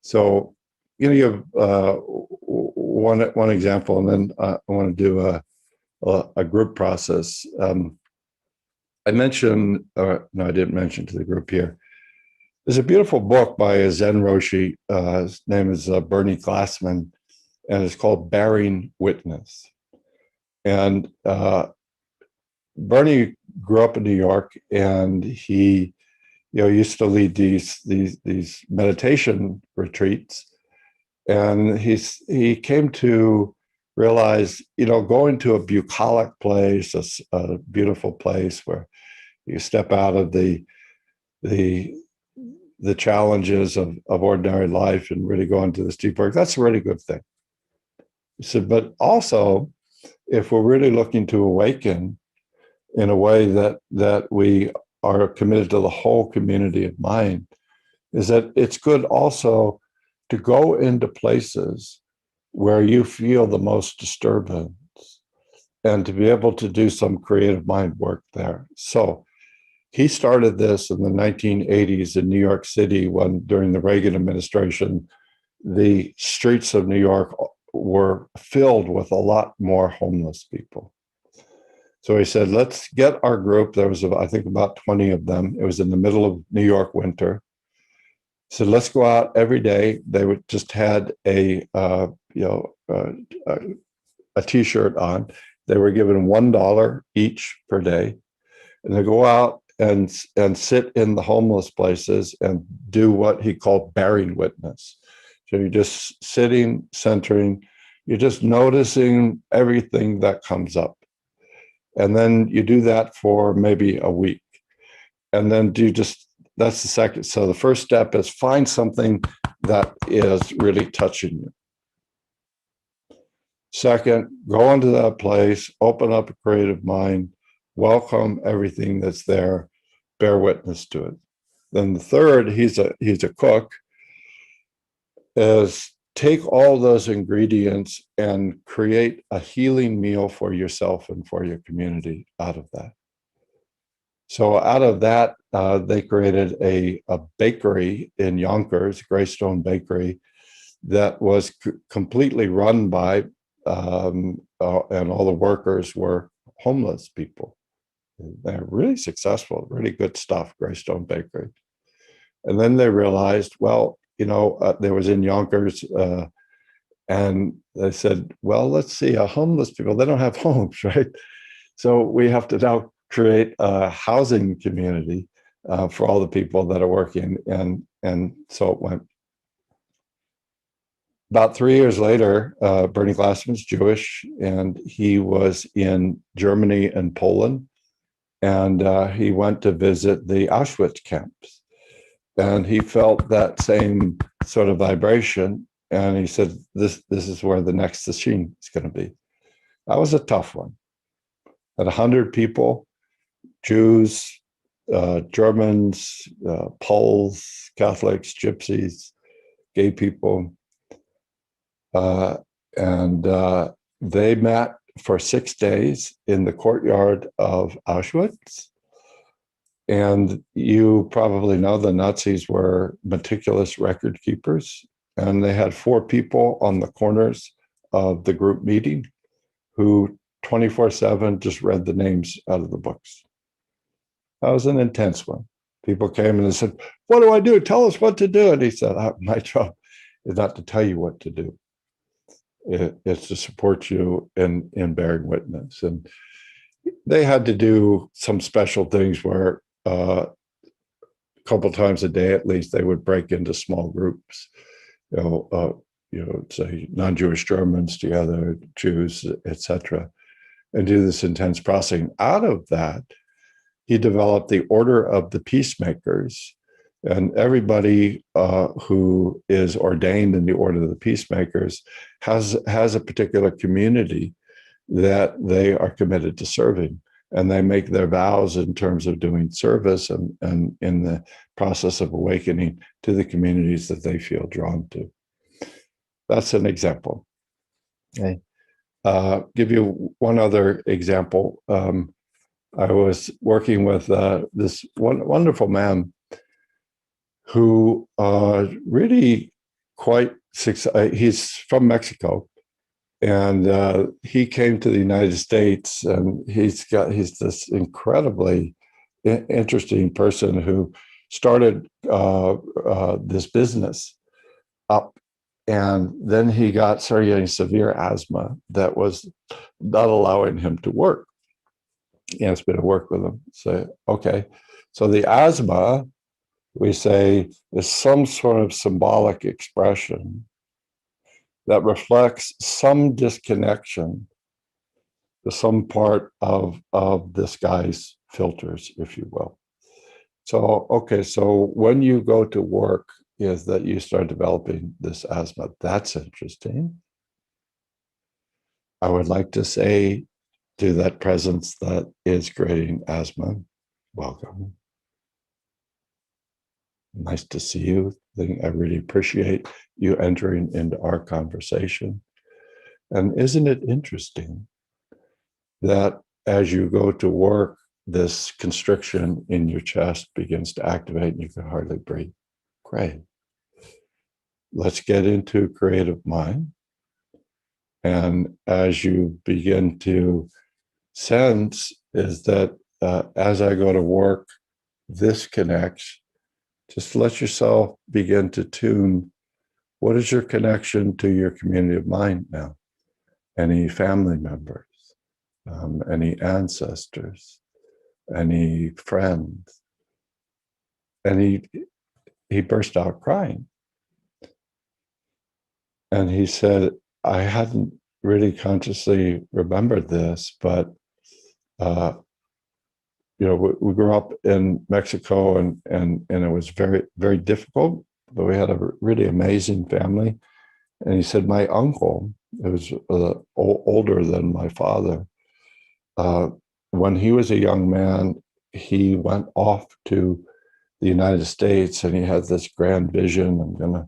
So, you have one example, and then I want to do a group process. I mentioned, no, I didn't mention to the group here. There's a beautiful book by a Zen Roshi. His name is Bernie Glassman, and it's called Bearing Witness. And Bernie grew up in New York, and he, used to lead these meditation retreats. And he came to realize, going to a bucolic place, a beautiful place where you step out of the challenges of ordinary life and really go into this deep work. That's a really good thing. He said, but also, if we're really looking to awaken in a way that we are committed to the whole community of mind, is that it's good also to go into places where you feel the most disturbance and to be able to do some creative mind work there. So he started this in the 1980s in New York City, when during the Reagan administration, the streets of New York were filled with a lot more homeless people. So he said, let's get our group. There was, I think, about 20 of them. It was in the middle of New York winter. He said, let's go out every day. They would just had a T-shirt on. They were given $1 each per day, and they go out and sit in the homeless places and do what he called bearing witness. So you're just sitting, centering, you're just noticing everything that comes up. And then you do that for maybe a week. And then that's the second. So the first step is find something that is really touching you. Second, go into that place, open up a creative mind, welcome everything that's there, bear witness to it. Then the third, he's a cook, is take all those ingredients and create a healing meal for yourself and for your community out of that. So out of that, they created a bakery in Yonkers, Greystone Bakery, that was completely run by, and all the workers were homeless people. They're really successful, really good stuff, Greystone Bakery. And then they realized, well, there was in Yonkers, and they said, well, let's see, homeless people, they don't have homes, right? So we have to now create a housing community for all the people that are working. And so it went. About 3 years later, Bernie Glassman's Jewish, and he was in Germany and Poland. And he went to visit the Auschwitz camps. And he felt that same sort of vibration. And he said, this is where the next machine is going to be. That was a tough one. At 100 people, Jews, Germans, Poles, Catholics, Gypsies, gay people. And they met for 6 days in the courtyard of Auschwitz. And you probably know the Nazis were meticulous record keepers. And they had 4 people on the corners of the group meeting who 24/7 just read the names out of the books. That was an intense one. People came and they said, what do I do? Tell us what to do. And he said, my job is not to tell you what to do. It's to support you in bearing witness. And they had to do some special things where a couple times a day, at least, they would break into small groups, say non-Jewish Germans together, Jews, etc., and do this intense processing. Out of that, he developed the Order of the Peacemakers, and everybody who is ordained in the Order of the Peacemakers has a particular community that they are committed to serving. And they make their vows in terms of doing service and in the process of awakening to the communities that they feel drawn to. That's an example. Okay. Give you one other example. I was working with this wonderful man who really quite he's from Mexico, and he came to the United States, and he's this incredibly interesting person who started this business up, and then he started getting severe asthma that was not allowing him to work. He asked me to work with him. Say, okay, so the asthma, we say, is some sort of symbolic expression that reflects some disconnection to some part of this guy's filters, if you will. So, okay, so when you go to work, is that you start developing this asthma. That's interesting. I would like to say to that presence that is creating asthma, welcome. Nice to see you. I really appreciate you entering into our conversation. And isn't it interesting that as you go to work, this constriction in your chest begins to activate and you can hardly breathe? Great. Let's get into creative mind. And as you begin to sense is that as I go to work, this connects. Just let yourself begin to tune. What is your connection to your community of mind now? Any family members, any ancestors, any friends? And he burst out crying. And he said, I hadn't really consciously remembered this, but we grew up in Mexico, and it was very, very difficult, but we had a really amazing family. And he said, my uncle, who was older than my father, when he was a young man, he went off to the United States, and he had this grand vision. I'm going to,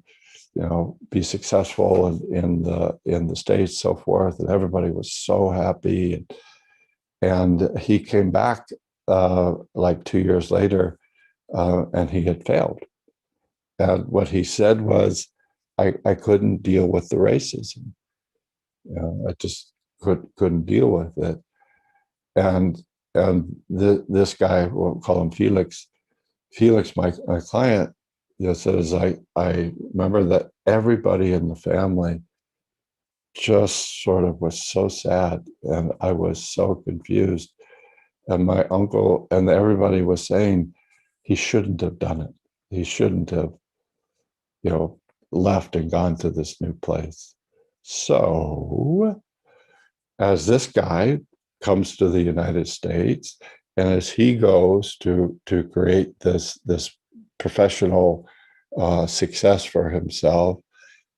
be successful in the States, so forth. And everybody was so happy. And he came back like 2 years later, and he had failed. And what he said was, I couldn't deal with the racism. I just couldn't deal with it. And this guy, we'll call him Felix. Felix, my client, says, I remember that everybody in the family just sort of was so sad, and I was so confused. And my uncle and everybody was saying he shouldn't have done it. He shouldn't have, left and gone to this new place. So as this guy comes to the United States, and as he goes to create this professional success for himself,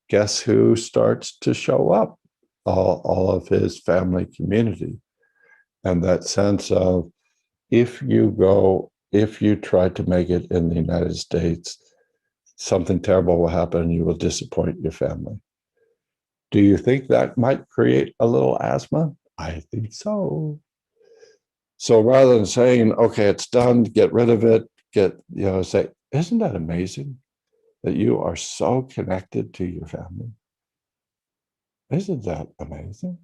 guess who starts to show up? All of his family community. And that sense of, if you try to make it in the United States, something terrible will happen and you will disappoint your family. Do you think that might create a little asthma? I think so. So rather than saying, okay, it's done, get rid of it, say, isn't that amazing that you are so connected to your family? Isn't that amazing?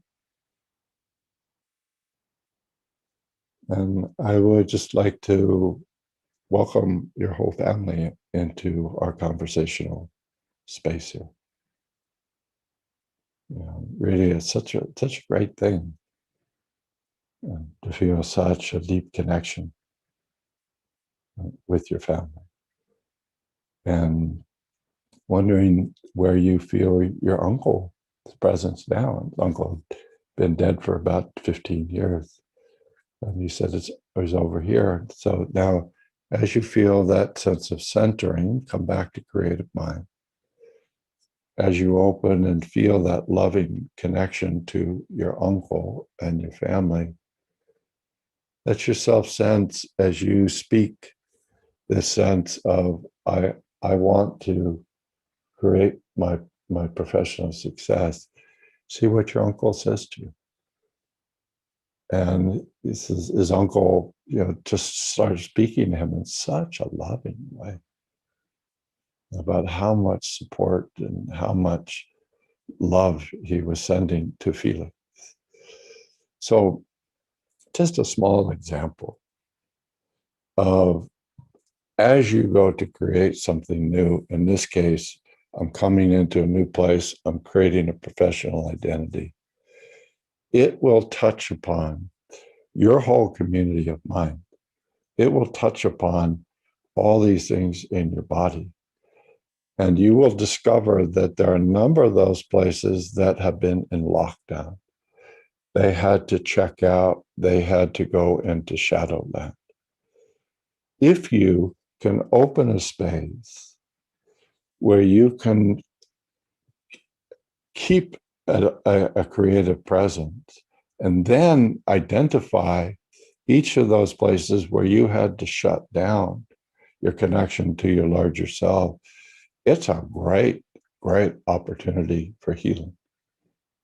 And I would just like to welcome your whole family into our conversational space here. Really, it's such a great thing to feel such a deep connection with your family, and wondering where you feel your uncle's presence now. Uncle had been dead for about 15 years. And you said it was over here. So now, as you feel that sense of centering, come back to creative mind. As you open and feel that loving connection to your uncle and your family, let yourself sense, as you speak, this sense of, I want to create my professional success. See what your uncle says to you. And his uncle, just started speaking to him in such a loving way about how much support and how much love he was sending to Felix. So just a small example of, as you go to create something new, in this case, I'm coming into a new place, I'm creating a professional identity. It will touch upon your whole community of mind. It will touch upon all these things in your body. And you will discover that there are a number of those places that have been in lockdown. They had to check out, they had to go into shadowland. If you can open a space where you can keep a creative presence, and then identify each of those places where you had to shut down your connection to your larger self, it's a great, great opportunity for healing.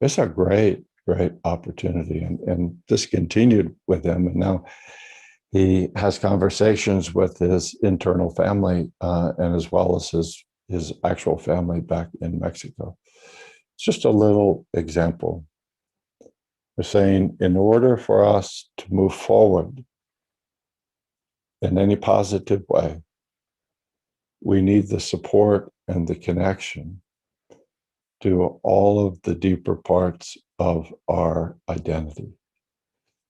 It's a great, great opportunity. And this continued with him. And now he has conversations with his internal family and as well as his actual family back in Mexico. It's just a little example. We're saying, in order for us to move forward in any positive way, we need the support and the connection to all of the deeper parts of our identity.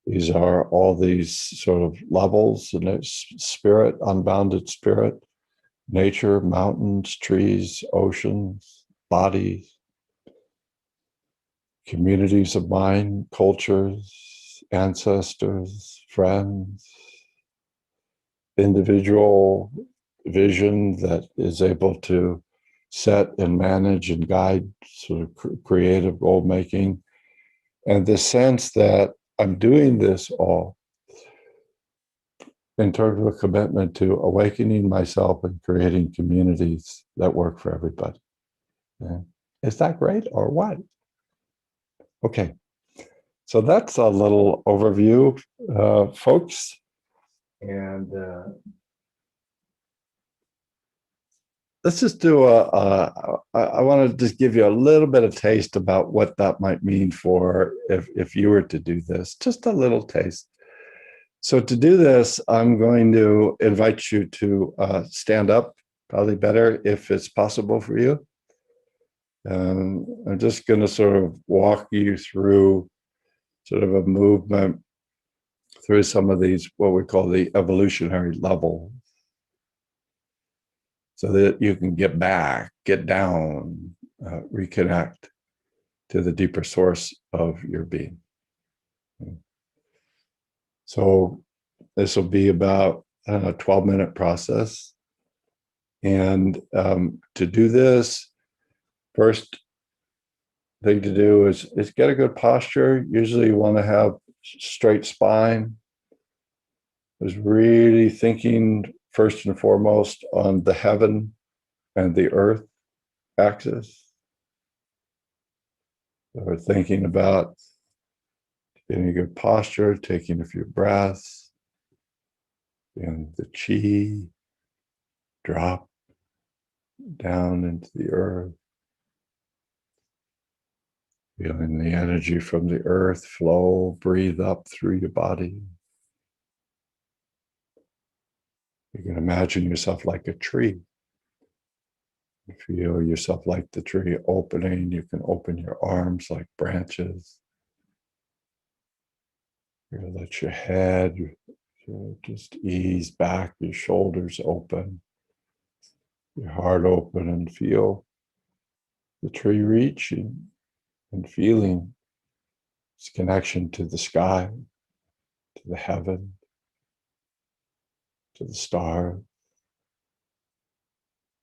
These are all these sort of levels, and spirit, unbounded spirit, nature, mountains, trees, oceans, bodies, communities of mind, cultures, ancestors, friends, individual vision that is able to set and manage and guide sort of creative goal making. And the sense that I'm doing this all in terms of a commitment to awakening myself and creating communities that work for everybody. Yeah. Is that great or what? Okay, so that's a little overview, folks. And let's just do I want to just give you a little bit of taste about what that might mean for if you were to do this, just a little taste. So to do this, I'm going to invite you to stand up, probably better if it's possible for you. I'm just going to sort of walk you through sort of a movement through some of these, what we call the evolutionary level, so that you can get back, get down, reconnect to the deeper source of your being. So this will be about a 12-minute process. And to do this, first thing to do is get a good posture. Usually you want to have straight spine. Is really thinking first and foremost on the heaven and the earth axis. So we're thinking about getting a good posture, taking a few breaths, and the chi drop down into the earth. Feeling the energy from the earth flow, breathe up through your body. You can imagine yourself like a tree. You feel yourself like the tree opening. You can open your arms like branches. You let your head just ease back, your shoulders open, your heart open, and feel the tree reaching and feeling its connection to the sky, to the heaven, to the stars,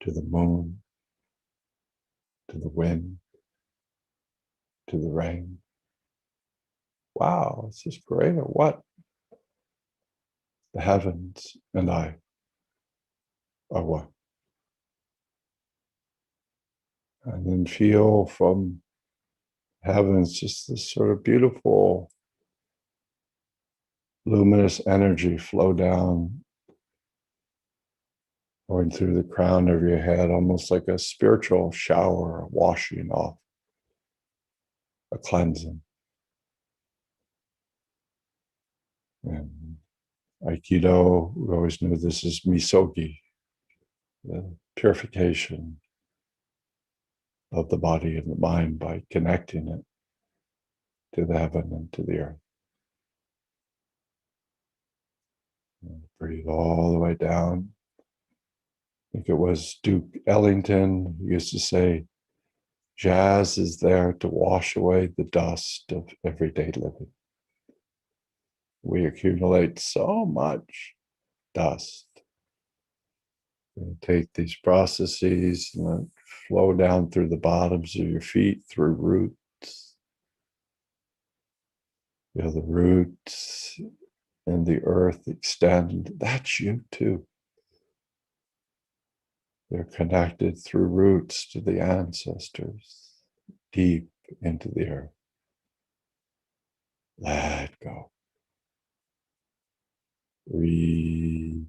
to the moon, to the wind, to the rain. Wow, this is great. Or what? The heavens and I are one. And then feel from heavens just this sort of beautiful, luminous energy flow down, going through the crown of your head, almost like a spiritual shower, a washing off, a cleansing. And Aikido, we always knew this is misogi, the purification of the body and the mind by connecting it to the heaven and to the earth. And breathe all the way down. I think it was Duke Ellington who used to say, jazz is there to wash away the dust of everyday living. We accumulate so much dust. And take these processes and let flow down through the bottoms of your feet, through roots. Feel the roots and the earth extend. That's you too. They're connected through roots to the ancestors, deep into the earth. Let go. Release.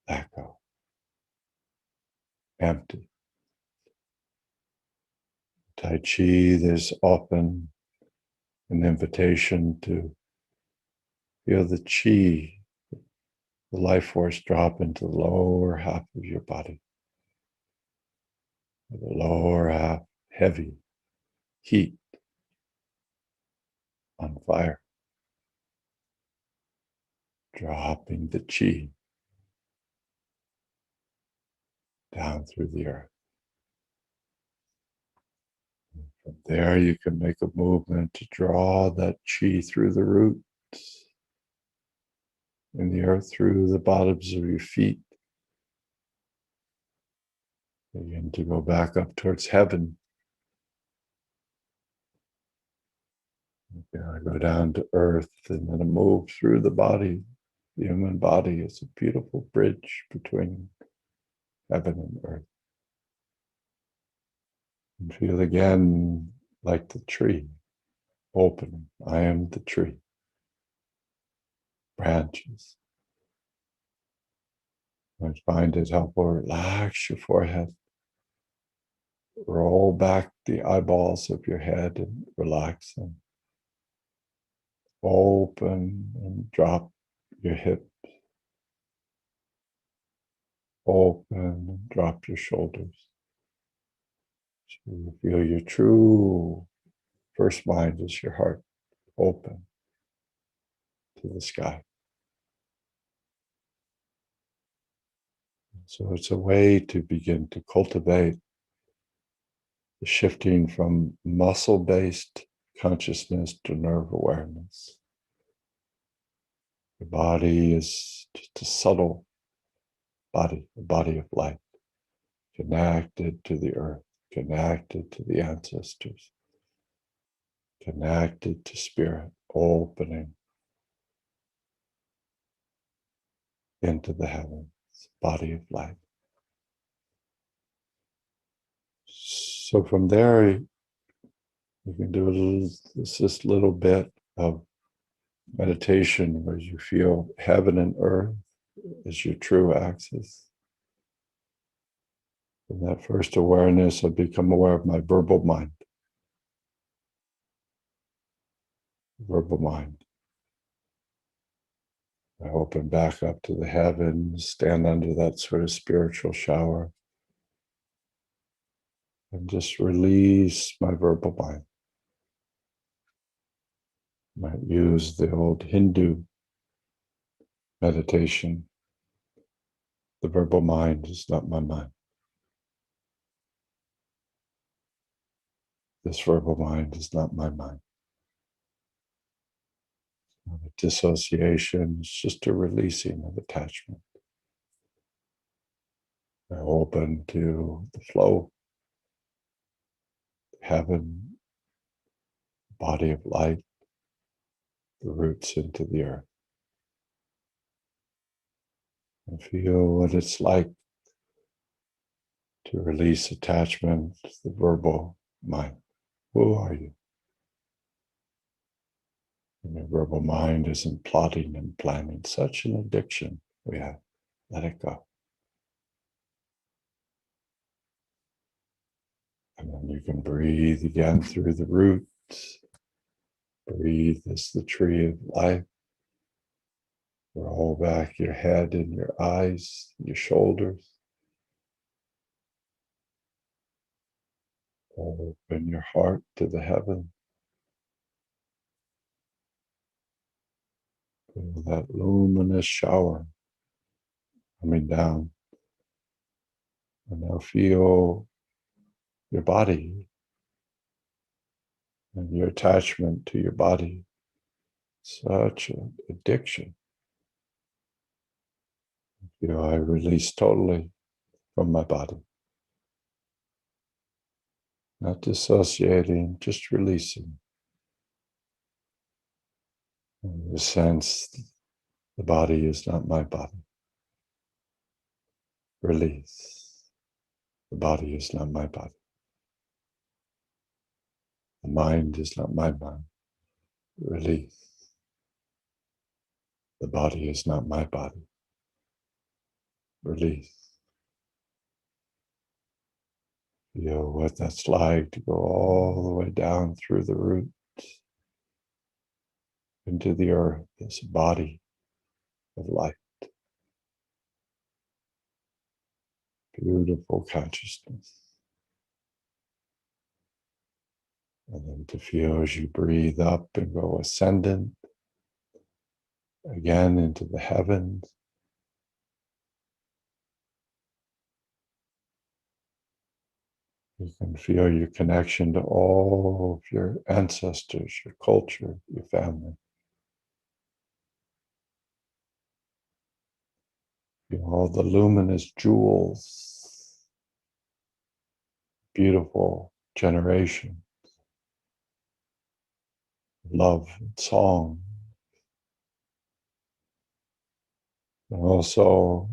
Let go. Empty. Tai Chi, there's often an invitation to feel the chi, the life force drop into the lower half of your body. The lower half, heavy, heat, on fire. Dropping the chi down through the earth. From there, you can make a movement to draw that chi through the roots in the earth, through the bottoms of your feet. Begin to go back up towards heaven. Go down to earth and then move through the body. The human body is a beautiful bridge between heaven and earth. And feel again like the tree opening. I am the tree. Branches. I find it helpful. Relax your forehead. Roll back the eyeballs of your head and relax them. Open and drop your hips. Open and drop your shoulders. So you feel your true first mind is your heart, open to the sky. So it's a way to begin to cultivate the shifting from muscle-based consciousness to nerve awareness. The body is just a subtle body, a body of light, connected to the earth, connected to the ancestors, connected to spirit, opening into the heavens, body of light. So from there, you can do this little bit of meditation where you feel heaven and earth as your true axis. In that first awareness, I become aware of my verbal mind. Verbal mind. I open back up to the heavens, stand under that sort of spiritual shower, and just release my verbal mind. Might use the old Hindu meditation. The verbal mind is not my mind. This verbal mind is not my mind. The dissociation is just a releasing of attachment. I open to the flow, heaven, body of light, the roots into the earth. And feel what it's like to release attachment to the verbal mind. Who are you? And your verbal mind isn't plotting and planning. Such an addiction we have. Let it go. And then you can breathe again through the roots. Breathe as the tree of life. Roll back your head and your eyes, your shoulders. Open your heart to the heaven. Feel that luminous shower coming down. And now feel your body and your attachment to your body. Such an addiction. Feel I release totally from my body. Not dissociating, just releasing. In the sense, the body is not my body. Release. The body is not my body. The mind is not my mind. Release. The body is not my body. Release. Feel what that's like to go all the way down through the roots into the earth, this body of light. Beautiful consciousness. And then to feel as you breathe up and go ascendant, again into the heavens. You can feel your connection to all of your ancestors, your culture, your family. Feel all the luminous jewels, beautiful generation, love and song. And also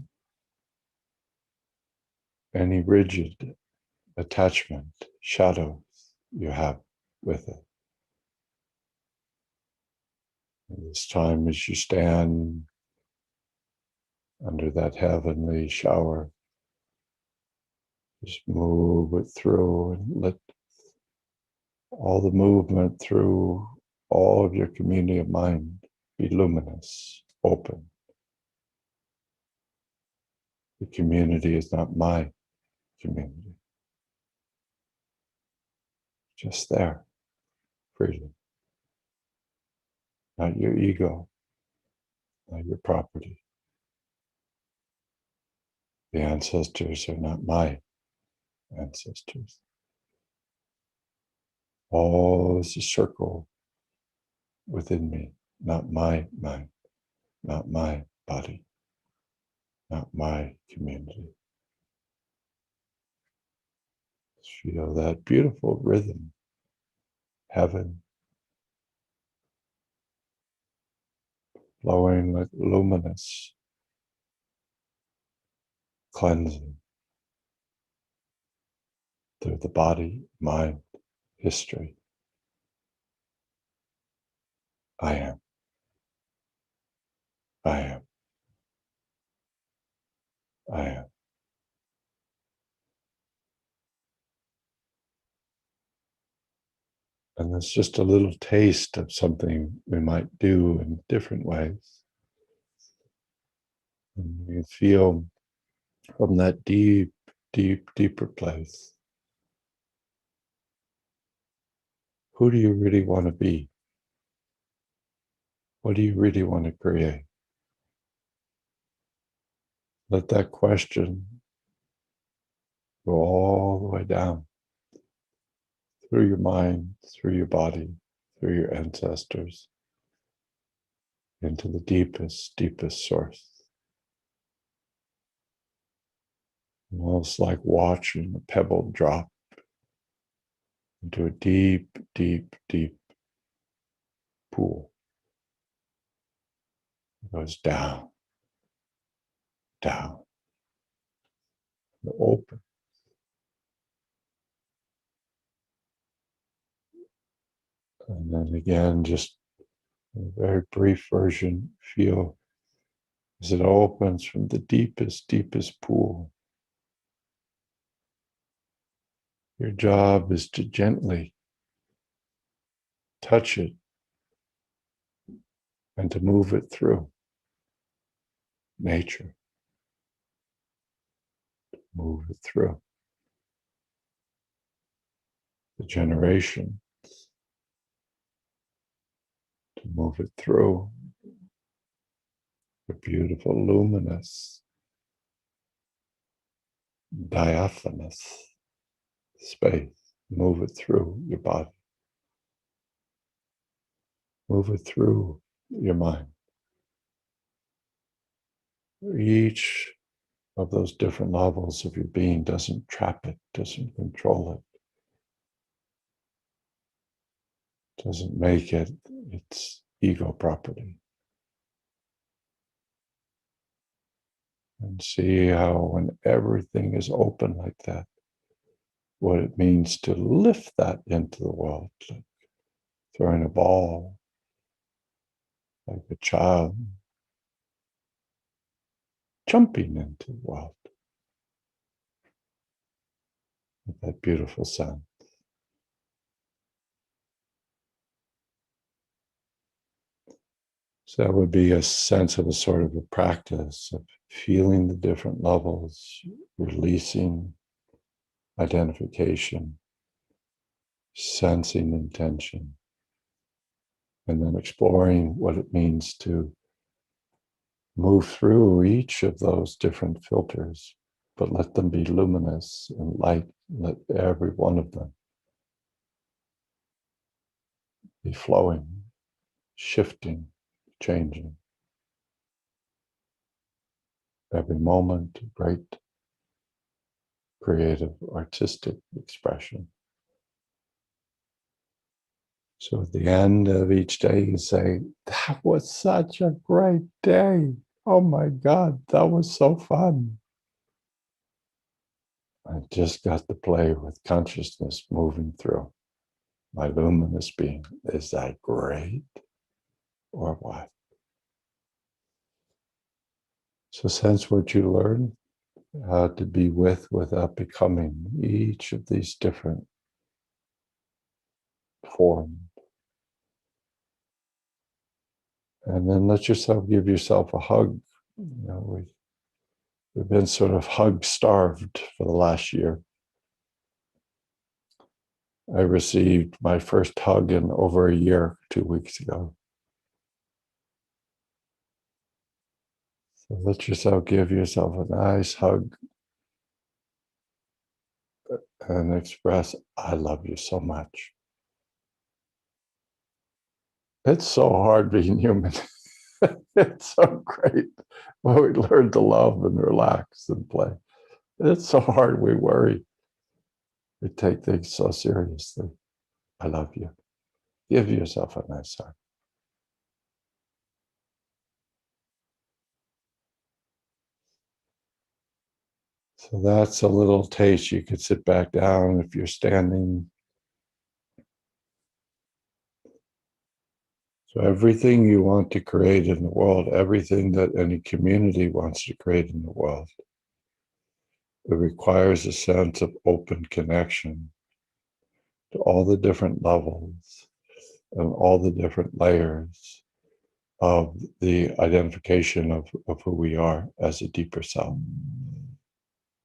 any rigid attachment, shadows you have with it. And this time as you stand under that heavenly shower, just move it through and let all the movement through all of your community of mind be luminous, open. The community is not my community. Just there, freely. Not your ego, not your property. The ancestors are not my ancestors. All is a circle within me, not my mind, not my body, not my community. Feel that beautiful rhythm, heaven, flowing like luminous, cleansing through the body, mind, history. I am. I am. I am. And that's just a little taste of something we might do in different ways. And you feel from that deep, deep, deeper place, who do you really want to be? What do you really want to create? Let that question go all the way down through your mind, through your body, through your ancestors, into the deepest, deepest source. Almost like watching a pebble drop into a deep, deep, deep pool. It goes down, down, and open. And then again, just a very brief version, feel as it opens from the deepest, deepest pool. Your job is to gently touch it and to move it through nature. Move it through the generation, to move it through the beautiful, luminous, diaphanous space. Move it through your body. Move it through your mind. Each of those different levels of your being doesn't trap it, doesn't control it, doesn't make it its ego property. And see how when everything is open like that, what it means to lift that into the world, like throwing a ball, like a child jumping into the world with that beautiful sound. So that would be a sense of a sort of a practice of feeling the different levels, releasing identification, sensing intention, and then exploring what it means to move through each of those different filters, but let them be luminous and light. Let every one of them be flowing, shifting, changing. Every moment, great creative, artistic expression. So at the end of each day, you say, that was such a great day. Oh my God, that was so fun. I just got to play with consciousness moving through my luminous being. Is that great or what? So sense what you learn, how to be with without becoming each of these different forms. And then let yourself give yourself a hug. You know, we've been sort of hug starved for the last year. I received my first hug in over a year, 2 weeks ago. So let yourself give yourself a nice hug and express, I love you so much. It's so hard being human. It's so great when we learn to love and relax and play. It's so hard we worry. We take things so seriously. I love you. Give yourself a nice hug. So that's a little taste. You could sit back down if you're standing. So everything you want to create in the world, everything that any community wants to create in the world, it requires a sense of open connection to all the different levels and all the different layers of the identification of who we are as a deeper self.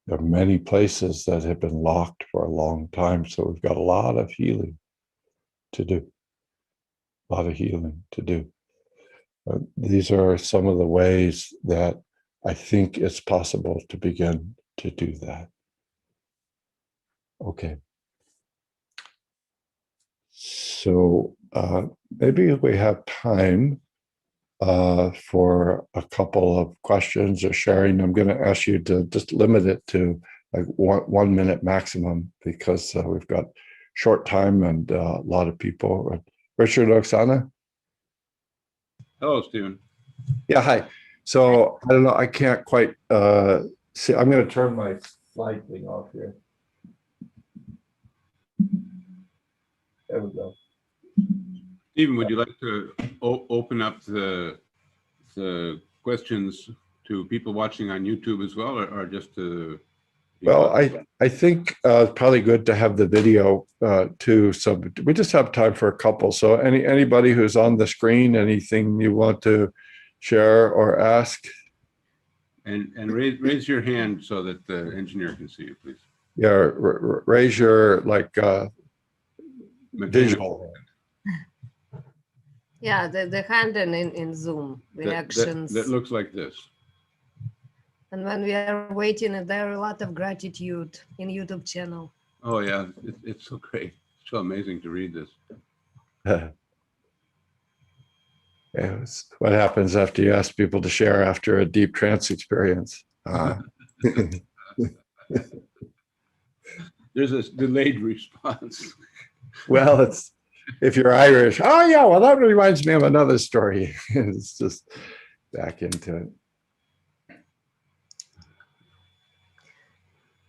There are many places that have been locked for a long time, so we've got a lot of healing to do. A lot of healing to do. These are some of the ways that I think it's possible to begin to do that. Okay. So maybe if we have time for a couple of questions or sharing, I'm going to ask you to just limit it to like 1 minute maximum, because we've got short time and a lot of people. Richard, Oksana? Hello, Stephen. Yeah, hi. So I don't know, I can't quite see. I'm going to turn my slide thing off here. There we go. Stephen, would you like to open up the questions to people watching on YouTube as well, or just to? Well, I think it's probably good to have the video too. So we just have time for a couple. So anybody who's on the screen, anything you want to share or ask? And raise your hand so that the engineer can see you, please. Yeah, raise your visual. Yeah, the hand in Zoom, the actions. That looks like this. And when we are waiting, there are a lot of gratitude in YouTube channel. Oh yeah, it's so great. It's so amazing to read this. Yeah, it's what happens after you ask people to share after a deep trance experience. There's a delayed response. Well, it's if you're Irish, oh yeah, well that reminds me of another story. It's just back into it.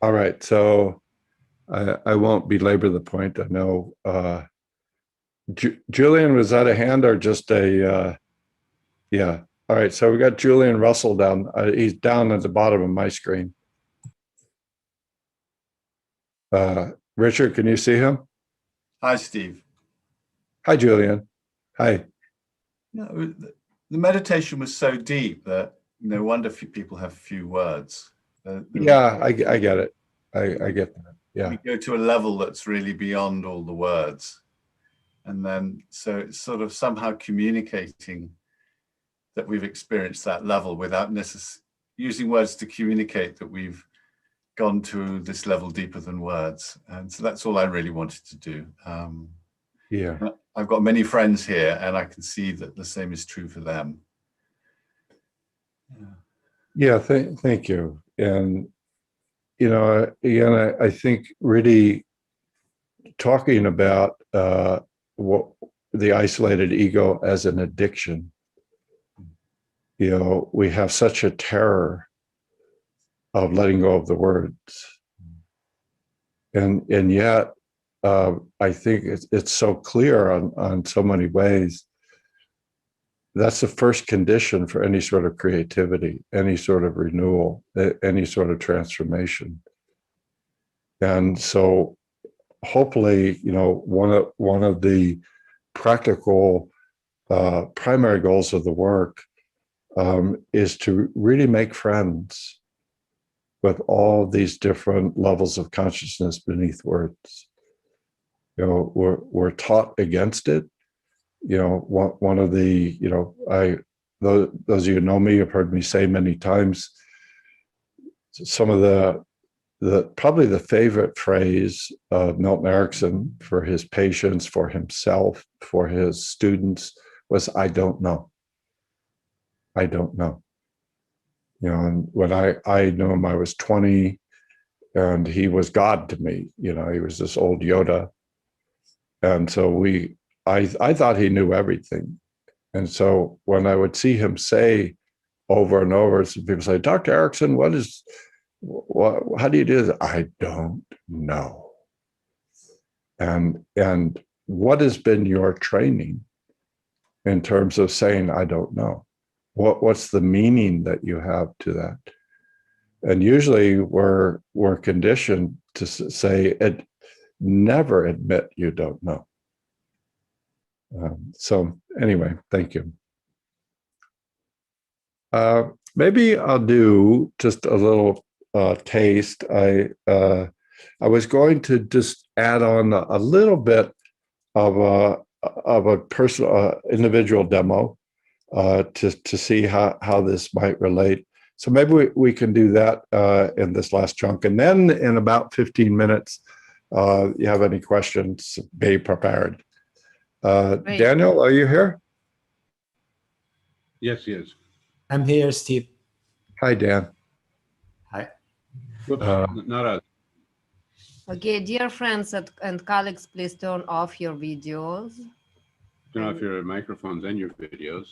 All right, so I won't belabor the point. I know Julian, was that a hand or just a yeah? All right, so we got Julian Russell down. He's down at the bottom of my screen. Richard, can you see him? Hi, Steve. Hi, Julian. Hi. The meditation was so deep that no wonder people have few words. Yeah, I get it. I get that. Yeah. We go to a level that's really beyond all the words. And then, so it's sort of somehow communicating that we've experienced that level without necessarily using words to communicate that we've gone to this level deeper than words. And so that's all I really wanted to do. Yeah. I've got many friends here and I can see that the same is true for them. Yeah, thank you. And, you know, again, I think really talking about what the isolated ego as an addiction, you know, we have such a terror of letting go of the words. And yet, I think it's so clear on so many ways. That's the first condition for any sort of creativity, any sort of renewal, any sort of transformation. And so hopefully, you know, one of the practical primary goals of the work is to really make friends with all these different levels of consciousness beneath words. You know, we're taught against it. You know, one of the, you know, those of you who know me have heard me say many times, some of the probably the favorite phrase of Milton Erickson for his patients, for himself, for his students was, "I don't know. I don't know." You know, and when I knew him, I was 20, and he was God to me. You know, he was this old Yoda. And so I thought he knew everything. And so when I would see him say over and over, some people say, "Dr. Erickson, how do you do this?" "I don't know." And what has been your training in terms of saying, "I don't know"? What's the meaning that you have to that? And usually we're conditioned to say, never admit you don't know. So anyway, thank you. Maybe I'll do just a little taste. I was going to just add on a little bit of a personal individual demo to see how this might relate. So maybe we can do that in this last chunk. And then in about 15 minutes, you have any questions, be prepared. Daniel, are you here? Yes, he is. I'm here, Steve. Hi, Dan. Hi. Whoops, not us. Okay, dear friends and colleagues, please turn off your videos. Turn off your microphones and your videos.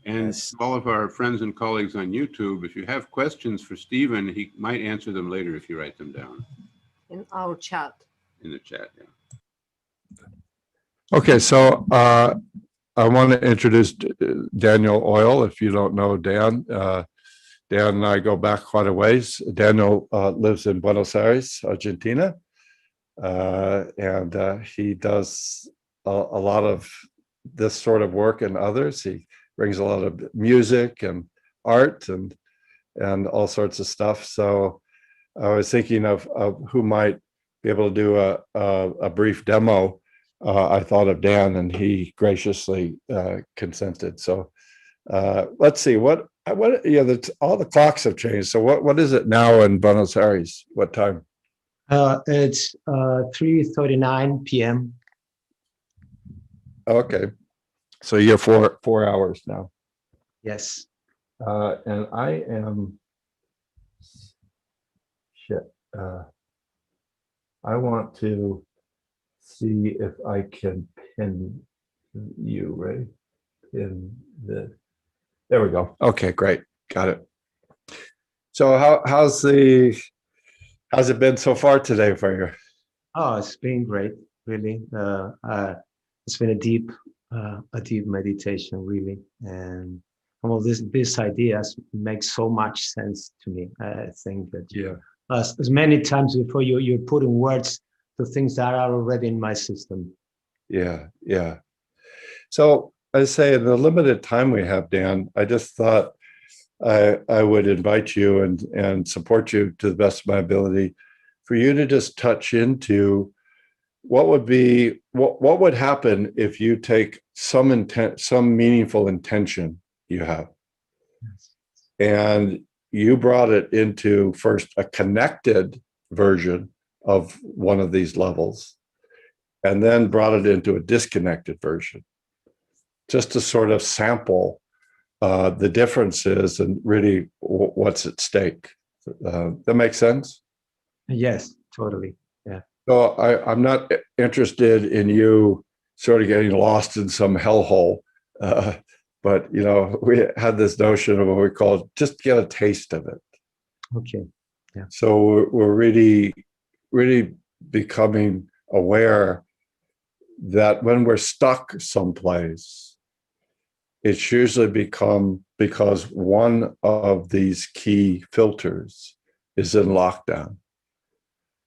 And Yes. all of our friends and colleagues on YouTube, if you have questions for Stephen, he might answer them later if you write them down In our chat. in the chat. Yeah. Okay, so I want to introduce Daniel Oil. If you don't know Dan, Dan and I go back quite a ways. Daniel lives in Buenos Aires, Argentina, and he does a lot of this sort of work and others. He brings a lot of music and art and all sorts of stuff. So I was thinking of who might be able to do a brief demo. I thought of Dan, and he graciously consented. So let's see what all the clocks have changed. So what is it now in Buenos Aires? What time? It's 3:39 p.m. Okay, so you're 4 hours now. Yes. And I am I want to see if I can pin you, right? Pin there we go. Okay, great. Got it. So how's it been so far today for you? Oh, it's been great, really. It's been a deep meditation, really, and all these ideas make so much sense to me. I think that as many times before you're putting words to things that are already in my system. Yeah. So I say in the limited time we have, Dan, I just thought I would invite you and support you to the best of my ability for you to just touch into what would happen if you take some meaningful intention you have, and you brought it into first a connected version of one of these levels, and then brought it into a disconnected version, just to sort of sample the differences and really what's at stake. That makes sense? Yes, totally. Yeah. So I'm not interested in you sort of getting lost in some hellhole, but we had this notion of what we call just get a taste of it. Okay. Yeah. So we're really, really becoming aware that when we're stuck someplace, it's usually because one of these key filters is in lockdown.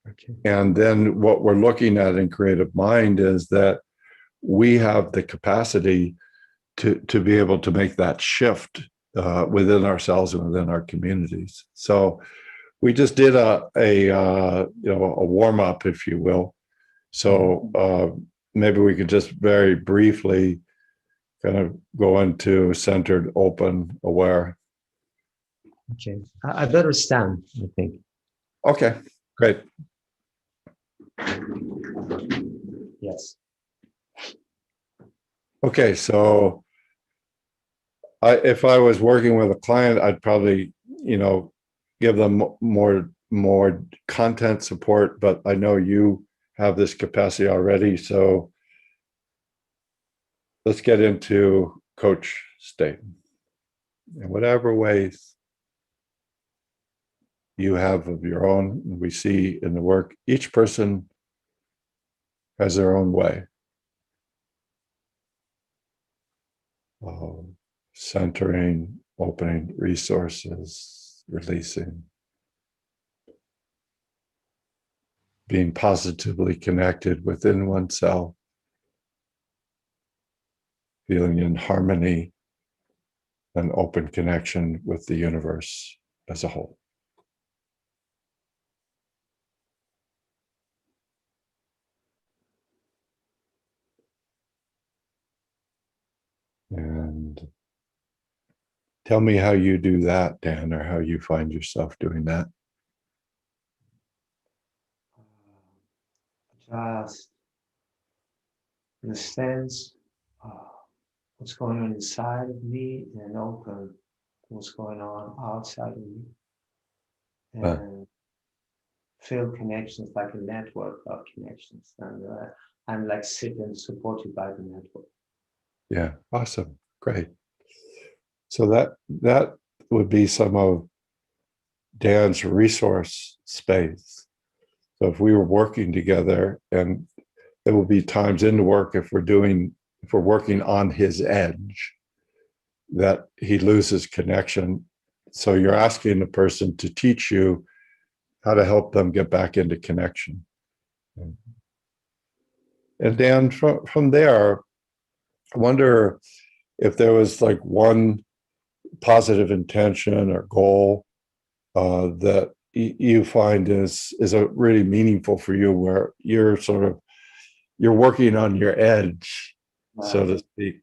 Okay. And then what we're looking at in creative mind is that we have the capacity to be able to make that shift within ourselves and within our communities. So we just did a warm up, if you will. So maybe we could just very briefly kind of go into centered, open, aware. Okay, I better stand, I think. Okay, great. Yes. Okay, so if I was working with a client, I'd probably, give them more content support, but I know you have this capacity already. So let's get into coach state in whatever ways you have of your own. We see in the work, each person has their own way. Centering, opening resources, releasing, being positively connected within oneself, feeling in harmony and open connection with the universe as a whole. And tell me how you do that, Dan, or how you find yourself doing that. Just in a sense, what's going on inside of me, and open what's going on outside of me, and feel connections like a network of connections, and I'm like sitting supported by the network. Yeah, awesome, great. So that would be some of Dan's resource space. So if we were working together, and there will be times in the work if we're working on his edge, that he loses connection. So you're asking the person to teach you how to help them get back into connection. And Dan, from there, I wonder if there was like one positive intention or goal that you find is a really meaningful for you, where you're working on your edge, so to speak,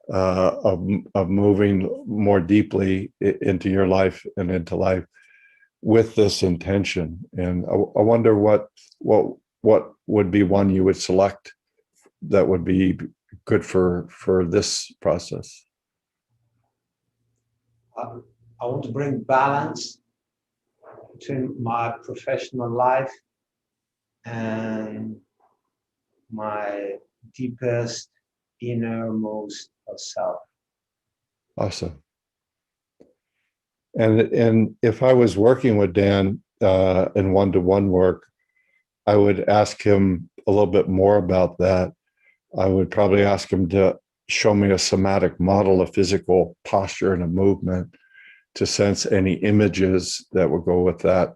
of moving more deeply into your life and into life with this intention. And I wonder what would be one you would select that would be good for this process. I want to bring balance between my professional life and my deepest, innermost of self. Awesome. And if I was working with Dan in one-to-one work, I would ask him a little bit more about that. I would probably ask him to show me a somatic model of physical posture and a movement, to sense any images that would go with that.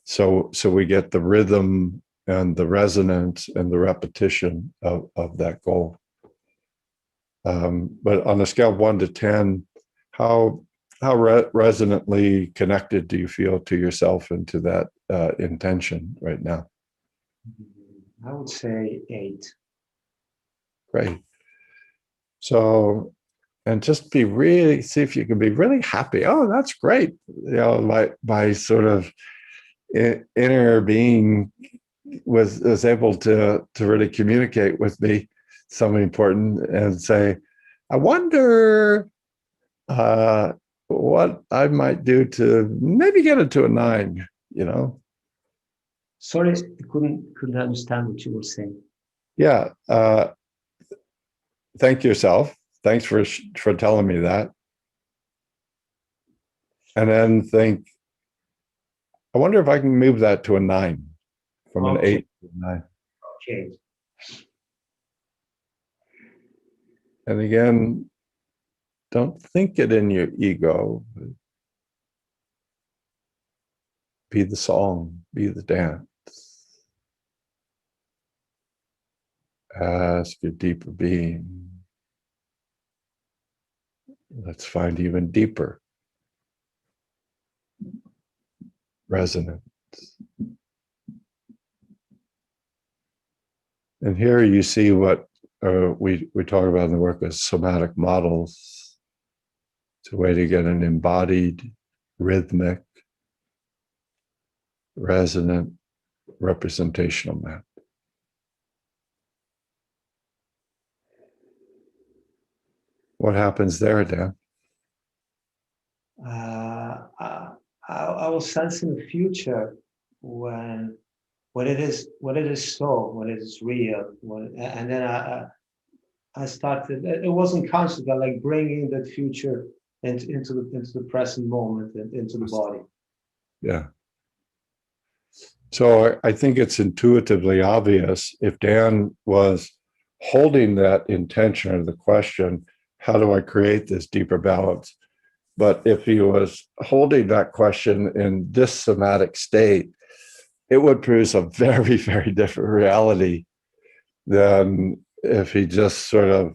So we get the rhythm and the resonance and the repetition of that goal. But on a scale of 1 to 10, how resonantly connected do you feel to yourself and to that intention right now? I would say 8. Great. So, and just see if you can be really happy. Oh, that's great. My sort of inner being was able to really communicate with me something important and say, I wonder what I might do to maybe get it to a 9, Sorry, I couldn't understand what you were saying. Yeah. Thank yourself. Thanks for telling me that. And then think, I wonder if I can move that to a 9, from an 8 to a 9. Okay. And again, don't think it in your ego. Be the song, be the dance. Ask your deeper being Let's find even deeper resonance. And here you see what we talk about in the work as somatic models. It's a way to get an embodied, rhythmic, resonant, representational map. What happens there, Dan? I will sense in the future when it is so, when it is real, and then I started. It wasn't conscious, but like bringing that future into the present moment and into the body. Yeah. So I think it's intuitively obvious if Dan was holding that intention or the question, how do I create this deeper balance? But if he was holding that question in this somatic state, it would produce a very, very different reality than if he just sort of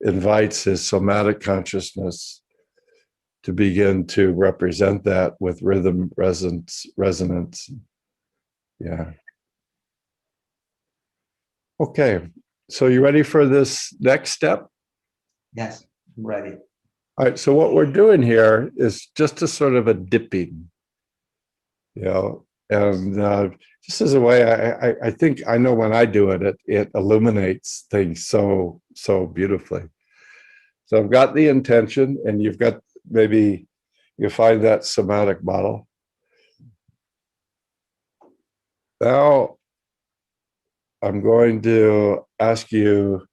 invites his somatic consciousness to begin to represent that with rhythm, resonance. Yeah. Okay. So you ready for this next step? Yes, I'm ready. All right. So what we're doing here is just a sort of a dipping, and just as a way, I think I know when I do it, it illuminates things so beautifully. So I've got the intention, and you've got, maybe you find that somatic model. Now I'm going to ask you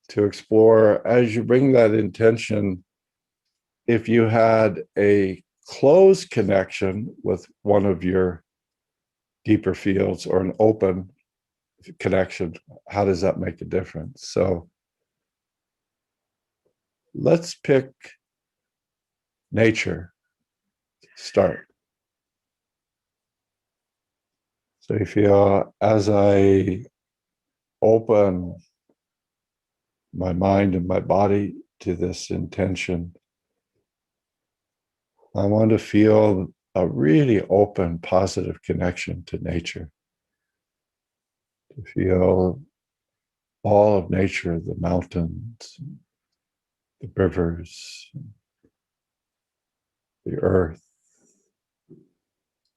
to explore, as you bring that intention, if you had a close connection with one of your deeper fields or an open connection, how does that make a difference? So let's pick nature to start. So you feel, as I open my mind and my body to this intention, I want to feel a really open, positive connection to nature. To feel all of nature, the mountains, the rivers, the earth,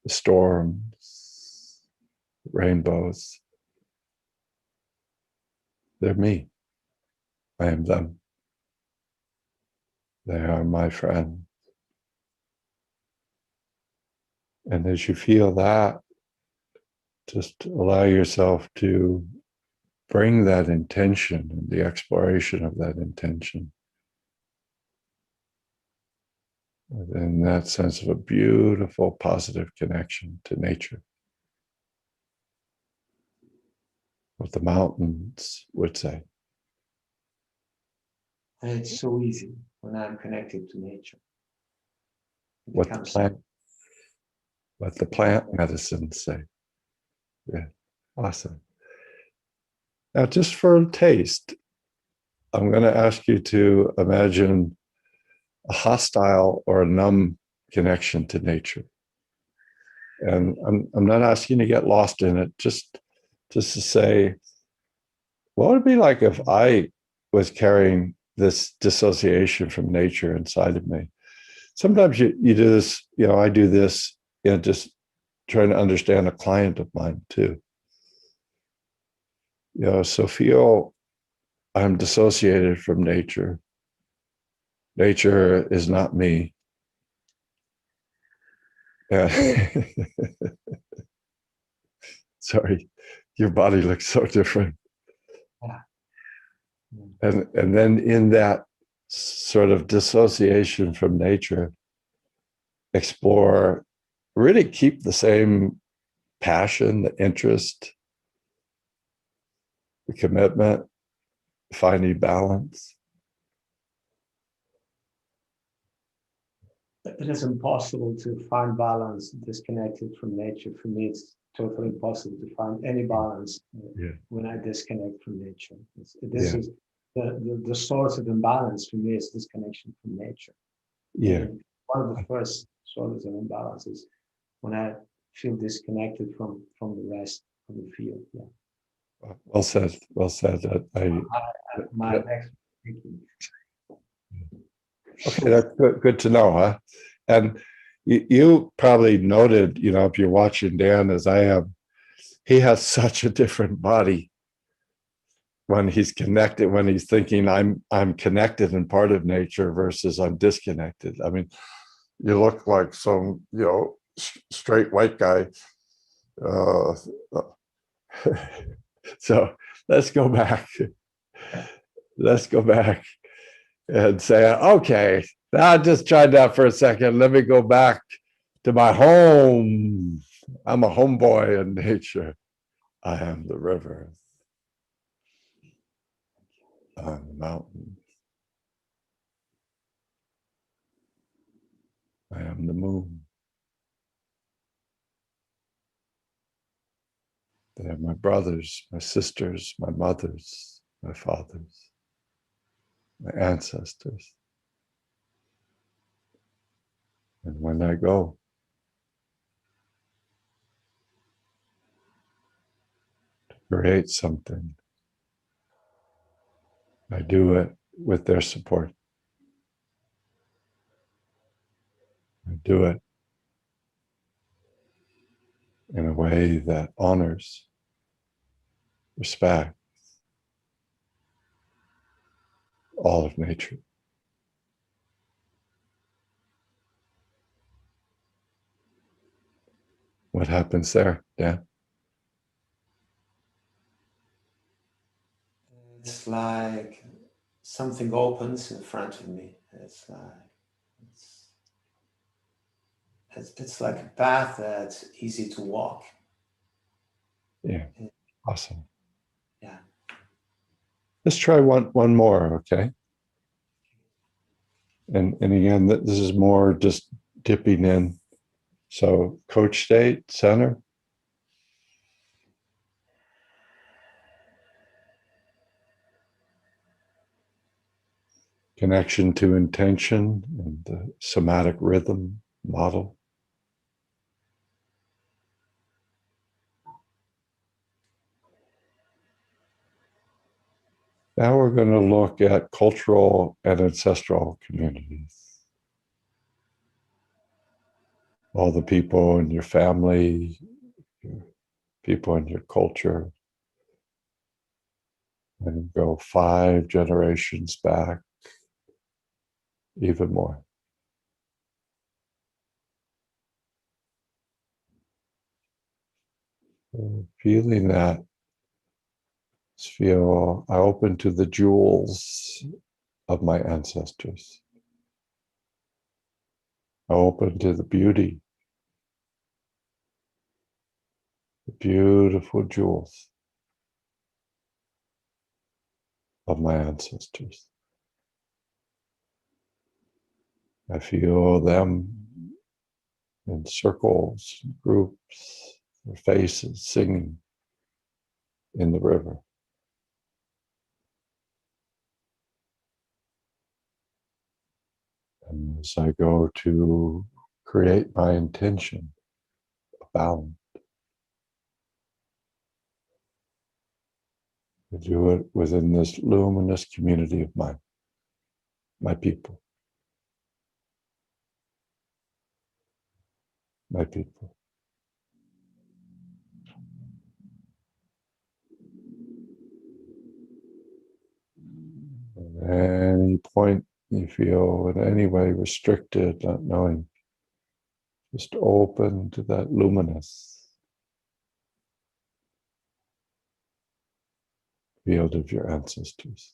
the storms, the rainbows. They're me. I am them. They are my friend. And as you feel that, just allow yourself to bring that intention and the exploration of that intention within that sense of a beautiful, positive connection to nature. What the mountains would say. And it's so easy when I'm connected to nature. What the plant medicines say. Yeah, awesome. Now, just for a taste, I'm going to ask you to imagine a hostile or a numb connection to nature. And I'm not asking you to get lost in it, just to say, what would it be like if I was carrying this dissociation from nature inside of me? Sometimes you do this, I do this, just trying to understand a client of mine too. So feel I'm dissociated from nature. Nature is not me. Sorry, your body looks so different. And then in that sort of dissociation from nature, explore, really keep the same passion, the interest, the commitment, finding balance. It is impossible to find balance disconnected from nature. For me, it's totally impossible to find any balance when I disconnect from nature. This is the source of imbalance for me is disconnection from nature. Yeah. And one of the first sources of imbalance is when I feel disconnected from the rest of the field. Yeah. Well said. Well said. My next thinking. Okay, that's good to know, huh? And you probably noted, if you're watching Dan as I am, he has such a different body when he's connected, when he's thinking I'm connected and part of nature versus I'm disconnected. I mean, you look like some, straight white guy. So let's go back. Let's go back and say, okay, I just tried that for a second. Let me go back to my home. I'm a homeboy in nature. I am the river. I'm the mountain. I am the moon. They are my brothers, my sisters, my mothers, my fathers, my ancestors. And when I go, to create something, I do it with their support. I do it in a way that honors, respects all of nature. What happens there, Dan? It's like something opens in front of me. It's like it's like a path that's easy to walk. Yeah, awesome. Yeah. Let's try one more, okay? And again, this is more just dipping in. So coach state, center. Connection to intention and the somatic rhythm model. Now we're going to look at cultural and ancestral communities. All the people in your family, people in your culture, and go 5 generations back, even more. Feeling that, feel I open to the jewels of my ancestors. I open to the beauty, the beautiful jewels of my ancestors. I feel them in circles, groups, their faces singing in the river. And as I go to create my intention, abound, I do it within this luminous community of mine, my people, my people. At any point you feel in any way restricted, not knowing, just open to that luminous field of your ancestors.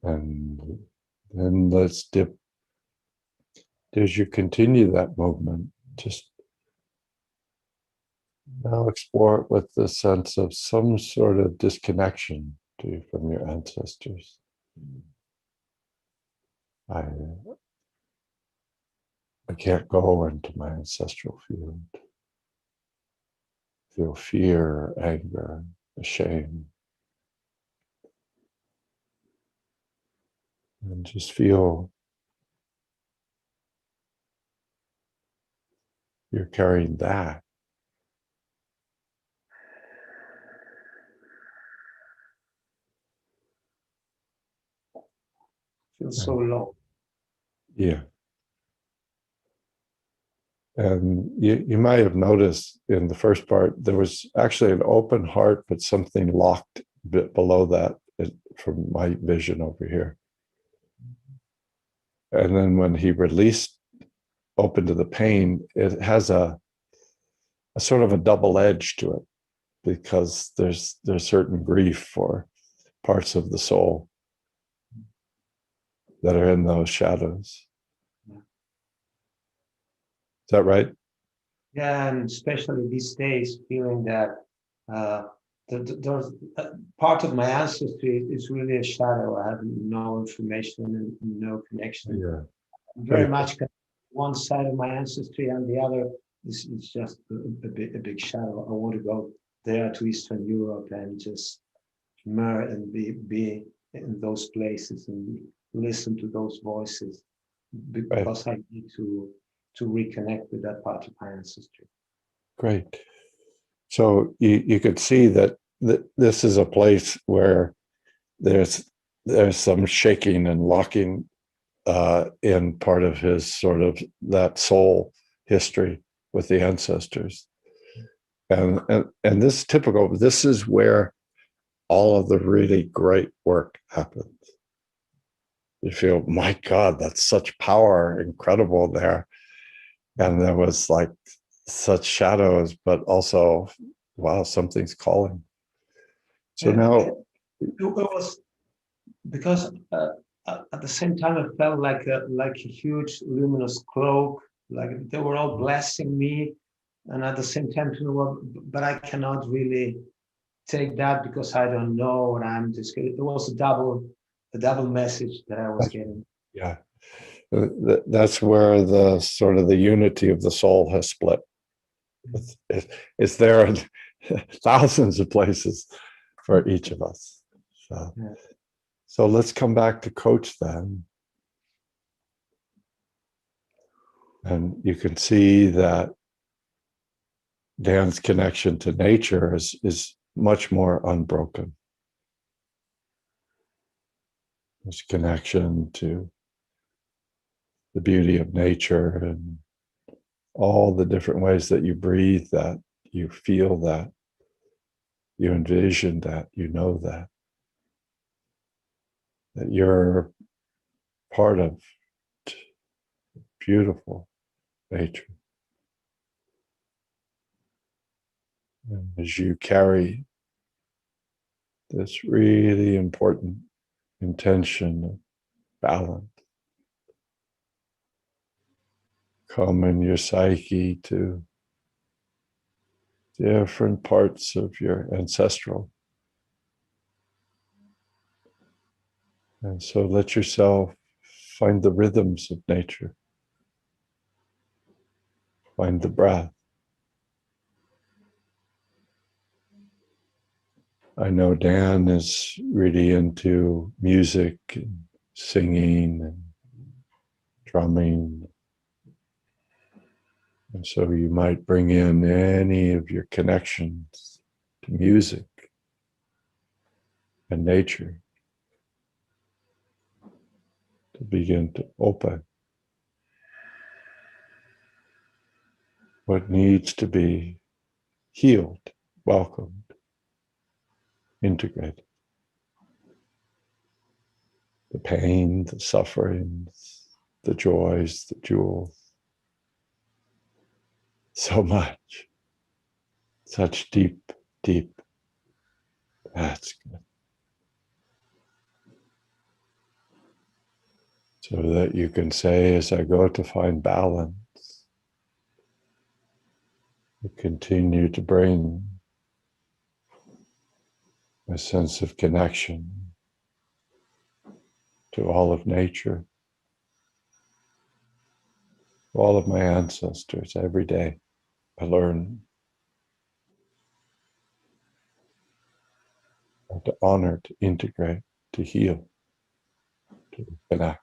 And then let's dip. As you continue that movement, just now explore it with the sense of some sort of disconnection from your ancestors. I can't go into my ancestral field. Feel fear, anger, shame. And just feel you're carrying that. Feels so low. Yeah. And you might have noticed in the first part, there was actually an open heart, but something locked a bit below that from my vision over here. And then when he released, open to the pain, it has a sort of a double edge to it, because there's certain grief for parts of the soul that are in those shadows. Is that right? Yeah, and especially these days, feeling that there's part of my ancestry is really a shadow. I have no information and no connection. Yeah. Very much one side of my ancestry, and the other is just a big shadow. I want to go there to Eastern Europe and just merge and be in those places and listen to those voices, because I need to reconnect with that part of my ancestry. Great. So you could see that this is a place where there's some shaking and locking in part of his sort of that soul history with the ancestors. And this is typical. This is where all of the really great work happens. You feel, my God, that's such power, incredible there. And there was like such shadows, but also, wow, something's calling. So now it was because at the same time it felt like a huge luminous cloak, like they were all blessing me, and at the same time, but I cannot really take that because I don't know what I'm just getting. It was a double message that I was getting. Yeah, that's where the sort of the unity of the soul has split. It's there in thousands of places for each of us. So let's come back to Coach then. And you can see that Dan's connection to nature is much more unbroken. His connection to the beauty of nature and all the different ways that you breathe that, you feel that, you envision that, you know that you're part of beautiful nature. And as you carry this really important intention of balance, come in your psyche to different parts of your ancestral. And so let yourself find the rhythms of nature, find the breath. I know Dan is really into music and singing and drumming. And so you might bring in any of your connections to music and nature to begin to open what needs to be healed, welcomed, integrated. The pain, the sufferings, the joys, the jewels. So much. Such deep, deep. That's good. So that you can say, as I go to find balance, I continue to bring a sense of connection to all of nature, all of my ancestors. Every day I learn to honor, to integrate, to heal, to connect.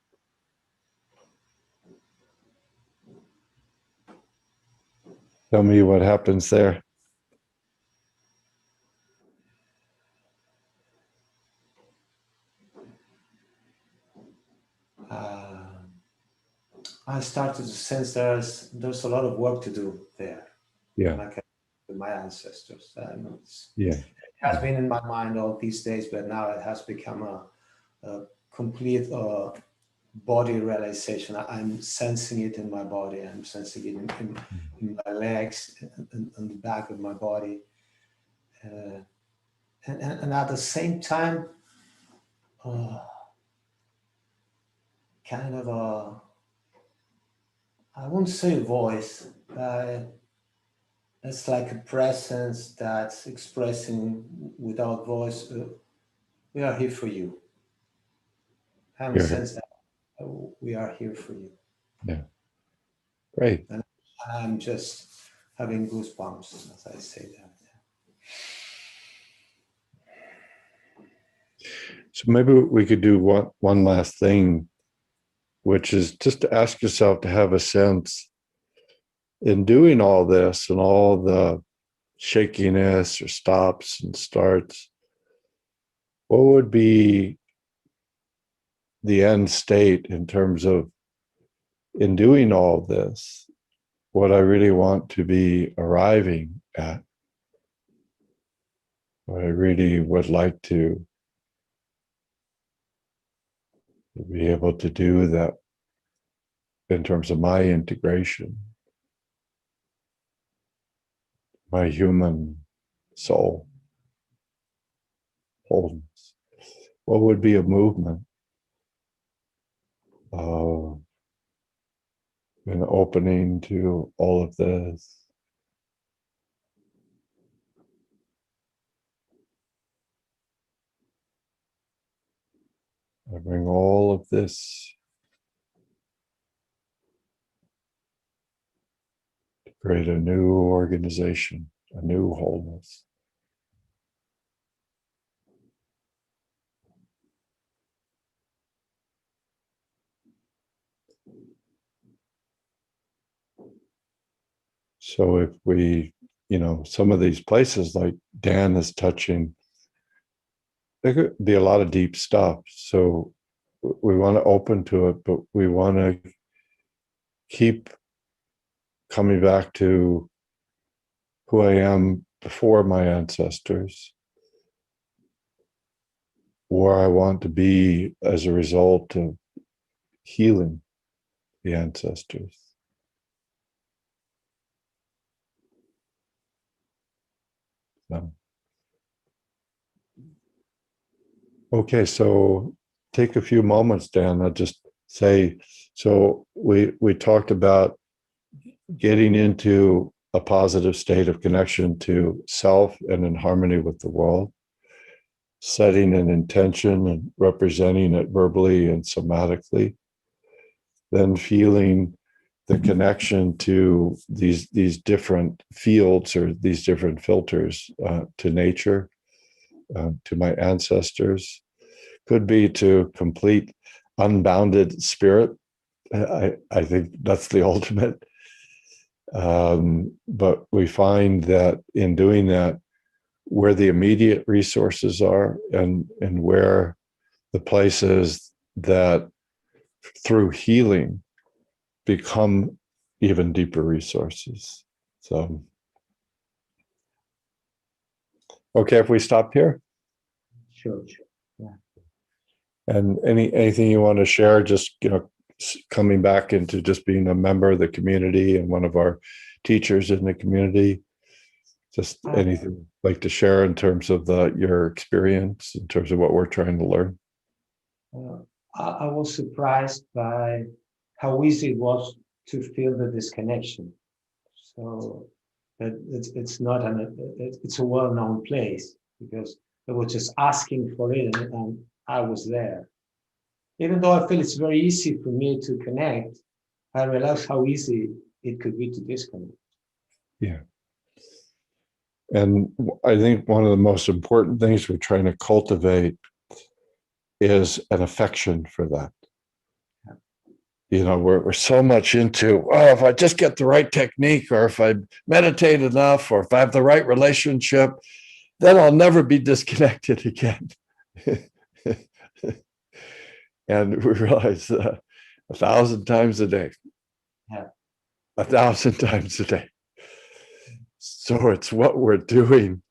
Tell me what happens there. I started to sense there's a lot of work to do there. Yeah. Like with my ancestors. Yeah. It has been in my mind all these days, but now it has become a complete body realization. I'm sensing it in my body. I'm sensing it in my legs and the back of my body. And at the same time, kind of I won't say voice, it's like a presence that's expressing without voice, we are here for you. I have a sense that we are here for you. Yeah. Great. And I'm just having goosebumps as I say that. So maybe we could do one last thing, which is just to ask yourself to have a sense in doing all this and all the shakiness or stops and starts, what would be the end state in terms of, in doing all this, what I really want to be arriving at, what I really would like to be able to do that in terms of my integration, my human soul, wholeness. What would be a movement of an opening to all of this? I bring all of this to create a new organization, a new wholeness. So if we, some of these places like Dan is touching, there could be a lot of deep stuff. So we want to open to it, but we want to keep coming back to who I am before my ancestors, where I want to be as a result of healing the ancestors. Okay, so take a few moments, Dan. I'll just say, so we talked about getting into a positive state of connection to self and in harmony with the world, setting an intention and representing it verbally and somatically, then feeling the connection to these different fields or these different filters, to nature, to my ancestors, could be to complete unbounded spirit. I think that's the ultimate. But we find that in doing that, where the immediate resources are and where the places that through healing become even deeper resources. So, okay, if we stop here. Sure. Yeah. And anything you want to share, just, coming back into just being a member of the community and one of our teachers in the community, just anything you'd like to share in terms of your experience, in terms of what we're trying to learn? I was surprised by how easy it was to feel the disconnection. So it's not it's a well-known place because I was just asking for it and I was there. Even though I feel it's very easy for me to connect, I realized how easy it could be to disconnect. Yeah. And I think one of the most important things we're trying to cultivate is an affection for that. You know, we're so much into, oh, if I just get the right technique, or if I meditate enough, or if I have the right relationship, then I'll never be disconnected again. And we realize 1,000 times a day. Yeah. 1,000 times a day. So it's what we're doing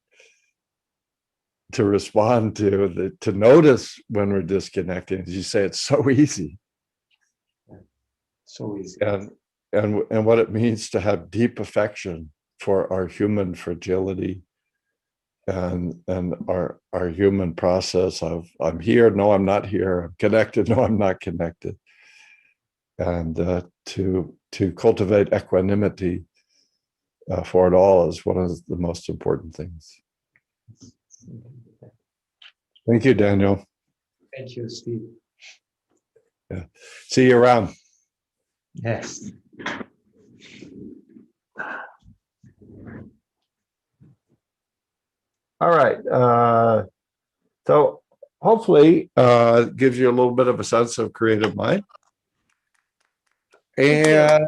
to respond to notice when we're disconnecting. As you say, it's so easy. So easy. And what it means to have deep affection for our human fragility and our human process of I'm here, no, I'm not here, I'm connected, no, I'm not connected. And to cultivate equanimity for it all is one of the most important things. Thank you, Daniel. Thank you, Steve. Yeah. See you around. Yes. All right. So hopefully gives you a little bit of a sense of creative mind. And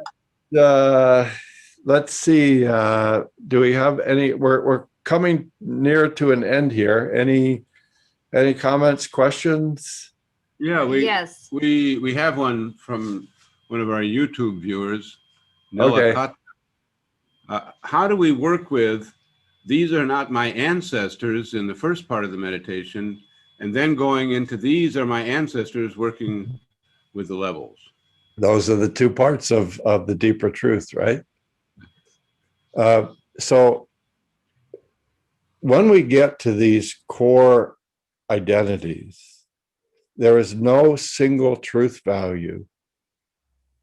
let's see. Do we have any? We're coming near to an end here. Any comments, questions? Yeah, Yes. we have one from one of our YouTube viewers, Nella Okay. Kat. How do we work with these are not my ancestors in the first part of the meditation, and then going into these are my ancestors working with the levels? Those are the two parts of the deeper truth, right? So when we get to these core identities, there is no single truth value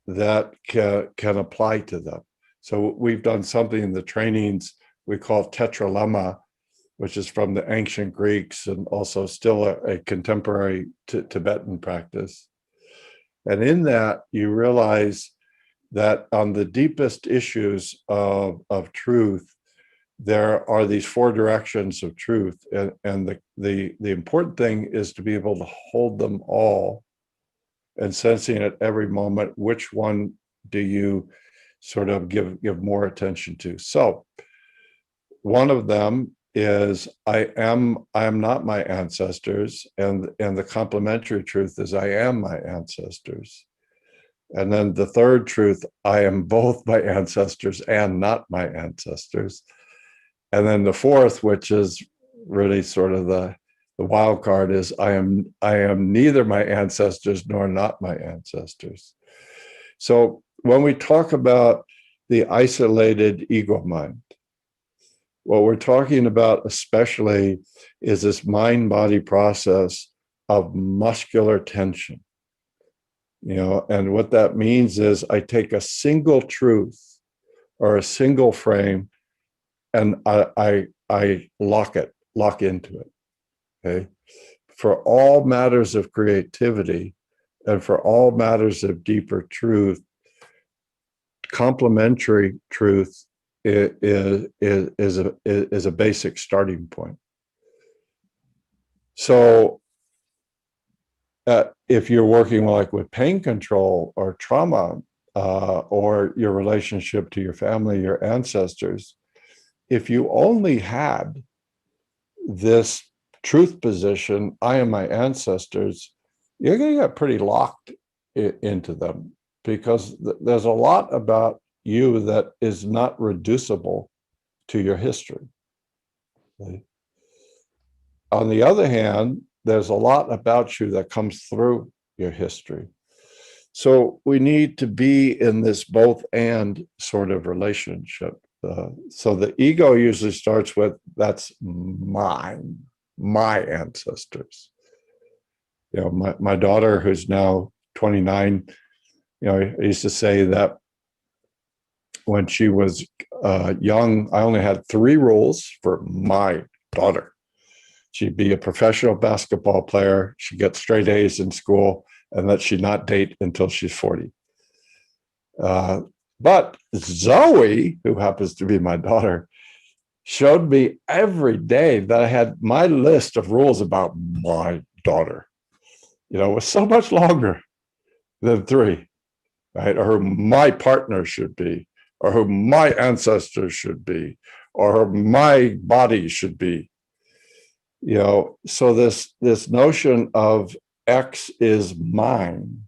that can apply to them. So we've done something in the trainings we call tetralemma, which is from the ancient Greeks and also still a contemporary Tibetan practice. And in that, you realize that on the deepest issues of truth, there are these four directions of truth. And the important thing is to be able to hold them all and sensing at every moment, which one do you sort of give more attention to. So one of them is I am not my ancestors, and the complementary truth is I am my ancestors. And then the third truth, I am both my ancestors and not my ancestors. And then the fourth, which is really sort of the wild card, is I am neither my ancestors nor not my ancestors. So when we talk about the isolated ego mind, what we're talking about especially is this mind-body process of muscular tension. You know, and what that means is I take a single truth or a single frame and I lock into it. Okay. For all matters of creativity and for all matters of deeper truth, complementary truth is a basic starting point. So if you're working like with pain control or trauma or your relationship to your family, your ancestors, if you only had this truth position, I am my ancestors, you're going to get pretty locked into them because there's a lot about you that is not reducible to your history. Okay. On the other hand, there's a lot about you that comes through your history. So we need to be in this both and sort of relationship. So the ego usually starts with, that's mine, my ancestors. You know, my daughter, who's now 29, you know, I used to say that when she was young, I only had 3 rules for my daughter. She'd be a professional basketball player, she'd get straight A's in school, and that she'd not date until she's 40. But Zoe, who happens to be my daughter, showed me every day that I had my list of rules about my daughter, was so much longer than 3, right? Or who my partner should be, or who my ancestors should be, or who my body should be. So this notion of X is mine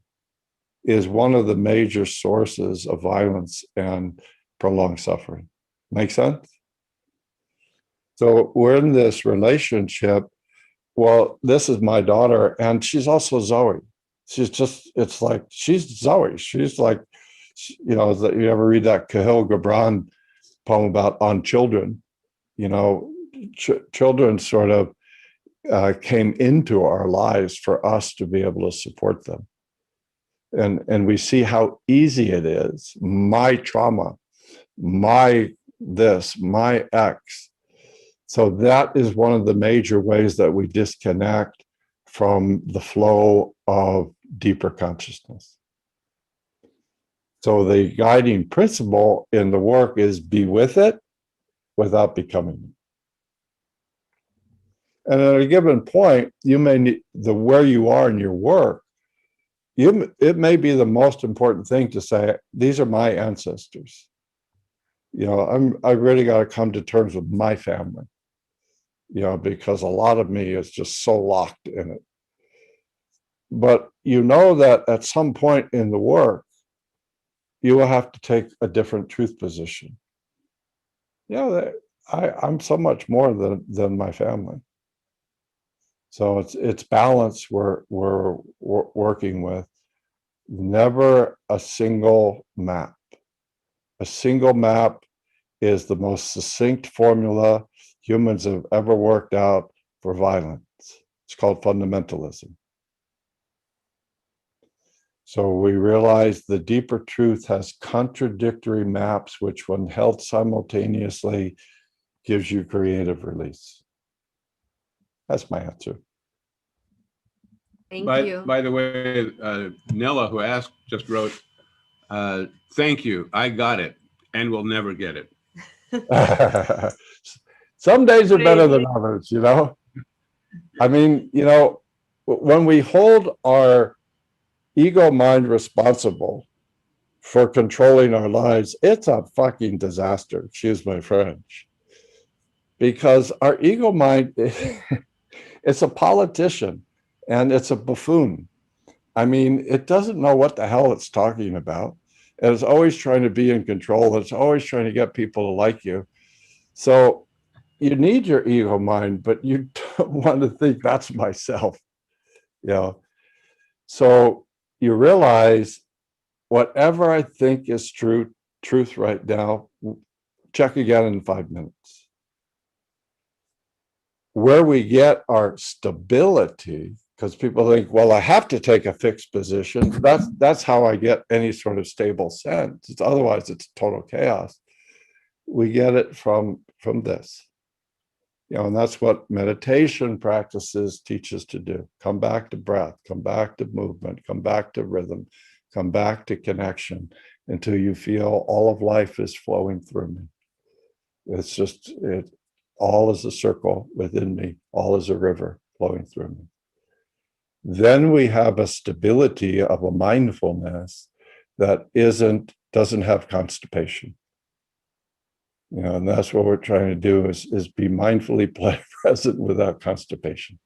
is one of the major sources of violence and prolonged suffering. Make sense? So we're in this relationship. Well, this is my daughter, and she's also Zoe. It's like she's Zoe. She's like, you ever read that Khalil Gibran poem about on children? Children sort of came into our lives for us to be able to support them. And we see how easy it is. My trauma, my this, my X. So that is one of the major ways that we disconnect from the flow of deeper consciousness. So the guiding principle in the work is be with it without becoming it. And at a given point, you may need where you are in your work, it may be the most important thing to say, these are my ancestors. I've really got to come to terms with my family, because a lot of me is just so locked in it. But that at some point in the work, you will have to take a different truth position. I'm so much more than my family. So it's balance we're working with. Never a single map. A single map is the most succinct formula humans have ever worked out for violence. It's called fundamentalism. So we realize the deeper truth has contradictory maps, which when held simultaneously gives you creative release. That's my answer. Thank you. By the way, Nella, who asked, just wrote, thank you, I got it, and will never get it. Some days are better than others, I mean, when we hold our ego mind responsible for controlling our lives, it's a fucking disaster, excuse my French. Because our ego mind, it's a politician and it's a buffoon. I mean, it doesn't know what the hell it's talking about. And it's always trying to be in control. It's always trying to get people to like you. So you need your ego mind, but you don't want to think that's myself. So you realize whatever I think is truth right now, check again in 5 minutes. Where we get our stability, because people think, well, I have to take a fixed position. That's how I get any sort of stable sense. Otherwise, it's total chaos. We get it from this. And that's what meditation practices teach us to do. Come back to breath, come back to movement, come back to rhythm, come back to connection until you feel all of life is flowing through me. It's just, all is a circle within me, all is a river flowing through me. Then we have a stability of a mindfulness that doesn't have constipation. And that's what we're trying to do is be mindfully present without constipation.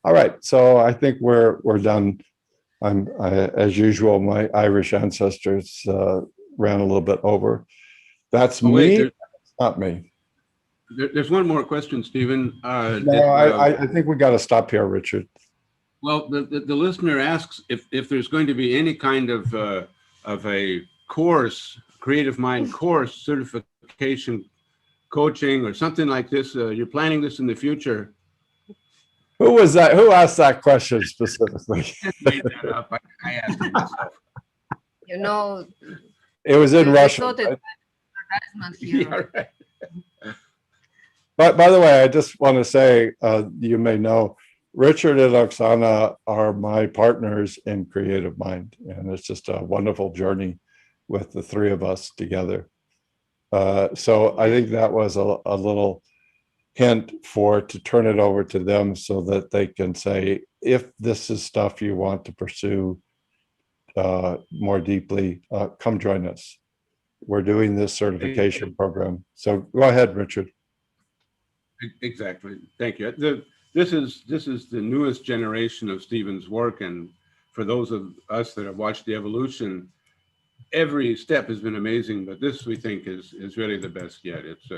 All right, so I think we're done. As usual, my Irish ancestors ran a little bit over. That's me, it's not me. There's one more question, Stephen. No, I think we got to stop here, Richard. Well, the listener asks if there's going to be any kind of a course, creative mind course, certification, coaching, or something like this. You're planning this in the future. Who was that? Who asked that question specifically? I made that up. I asked it myself. It was in Russian. Right? Yeah, right. But by the way, I just want to say, you may know, Richard and Oksana are my partners in Creative Mind, and it's just a wonderful journey with the three of us together. So I think that was a little hint to turn it over to them so that they can say, if this is stuff you want to pursue more deeply, come join us. We're doing this certification program. So go ahead, Richard. Exactly. Thank you. This is the newest generation of Stephen's work, and for those of us that have watched the evolution, every step has been amazing, but this we think is really the best yet. It's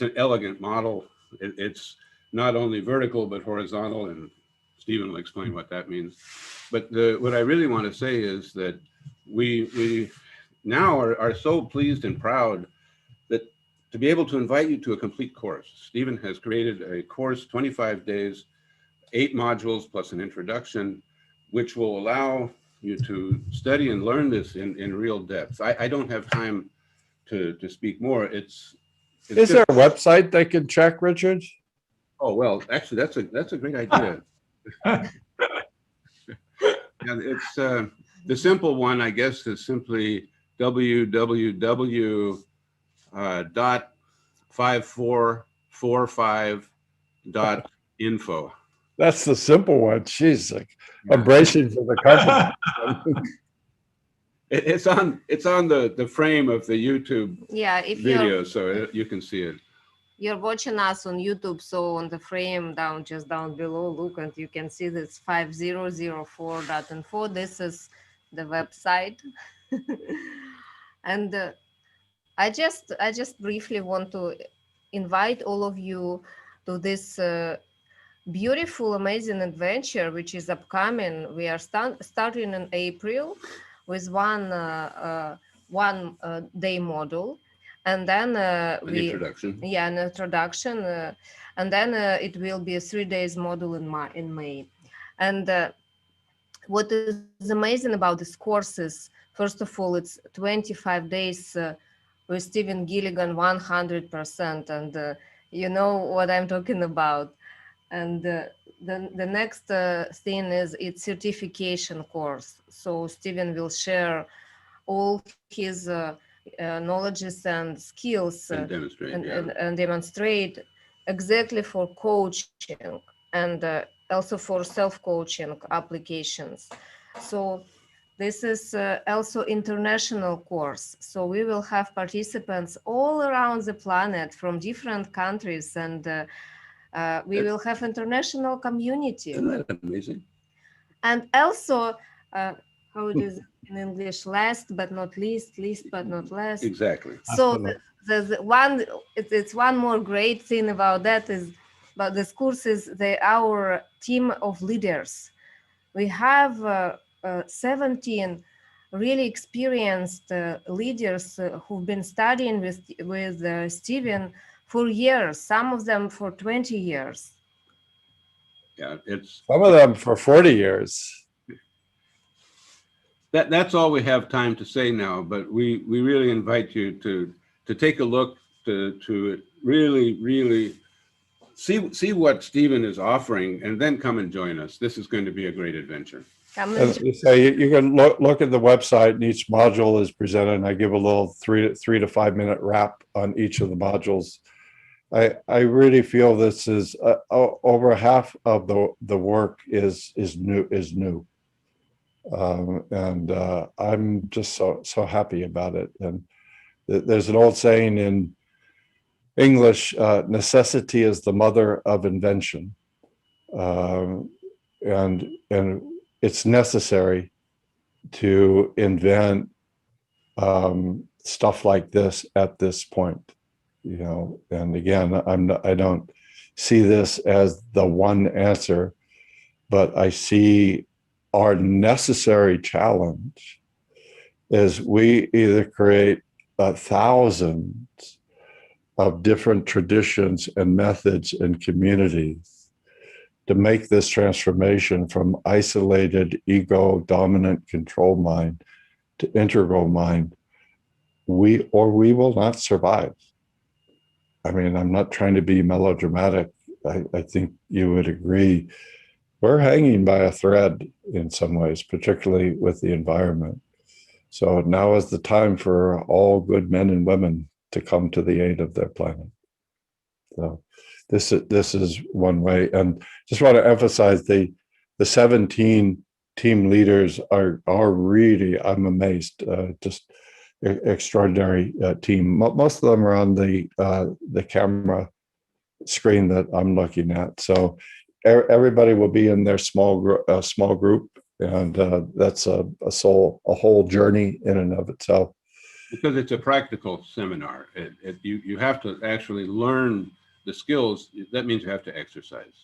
an elegant model. It's not only vertical but horizontal, and Stephen will explain what that means. But what I really want to say is that we now are so pleased and proud that to be able to invite you to a complete course. Stephen has created a course, 25 days, 8 modules plus an introduction, which will allow you to study and learn this in real depth. I don't have time to speak more. Is there a website they can check, Richard? Oh, well, actually, that's a great idea. And it's the simple one, I guess, is simply www.5445.info. That's the simple one. Jeez, like embracing for the company. It's on the frame of the YouTube video, so you can see it. You're watching us on YouTube, so on the frame just down below, look, and you can see this 5004.info. This is the website. And I just briefly want to invite all of you to this beautiful, amazing adventure, which is upcoming. We are starting in April with one day module. And then an introduction, and then it will be a 3 days module in May. And what is amazing about this course is, first of all, it's 25 days with Stephen Gilligan, 100%, and you know what I'm talking about. And the next thing is it's certification course. So Stephen will share all his knowledges and skills and demonstrate exactly for coaching and also for self-coaching applications. So this is also international course. So we will have participants all around the planet from different countries, and we will have international community. Isn't that amazing? And also, how it is in English, last but not least, least but not last. Exactly. So it's one more great thing about that is about this course is our team of leaders. We have 17 really experienced leaders who've been studying with Stephen for years, some of them for 20 years. Yeah, some of them for 40 years. That's all we have time to say now, but we really invite you to take a look, to really see what Stephen is offering, and then come and join us. This is going to be a great adventure. So you can look at the website, and each module is presented, and I give a little 3 to 5 minute wrap on each of the modules. I really feel this is over half of the work is new. And I'm just so happy about it. And there's an old saying in English, necessity is the mother of invention. And it's necessary to invent stuff like this at this point, you know. And again, I don't see this as the one answer, but I see our necessary challenge is we either create thousands of different traditions and methods and communities to make this transformation from isolated ego dominant control mind to integral mind, we will not survive. I mean, I'm not trying to be melodramatic. I think you would agree we're hanging by a thread in some ways, particularly with the environment. So now is the time for all good men and women to come to the aid of their planet. So this is one way. And just want to emphasize the 17 team leaders are really, I'm amazed, just extraordinary team. Most of them are on the camera screen that I'm looking at. So everybody will be in their small group, and that's a whole journey in and of itself. Because it's a practical seminar. You have to actually learn the skills. That means you have to exercise.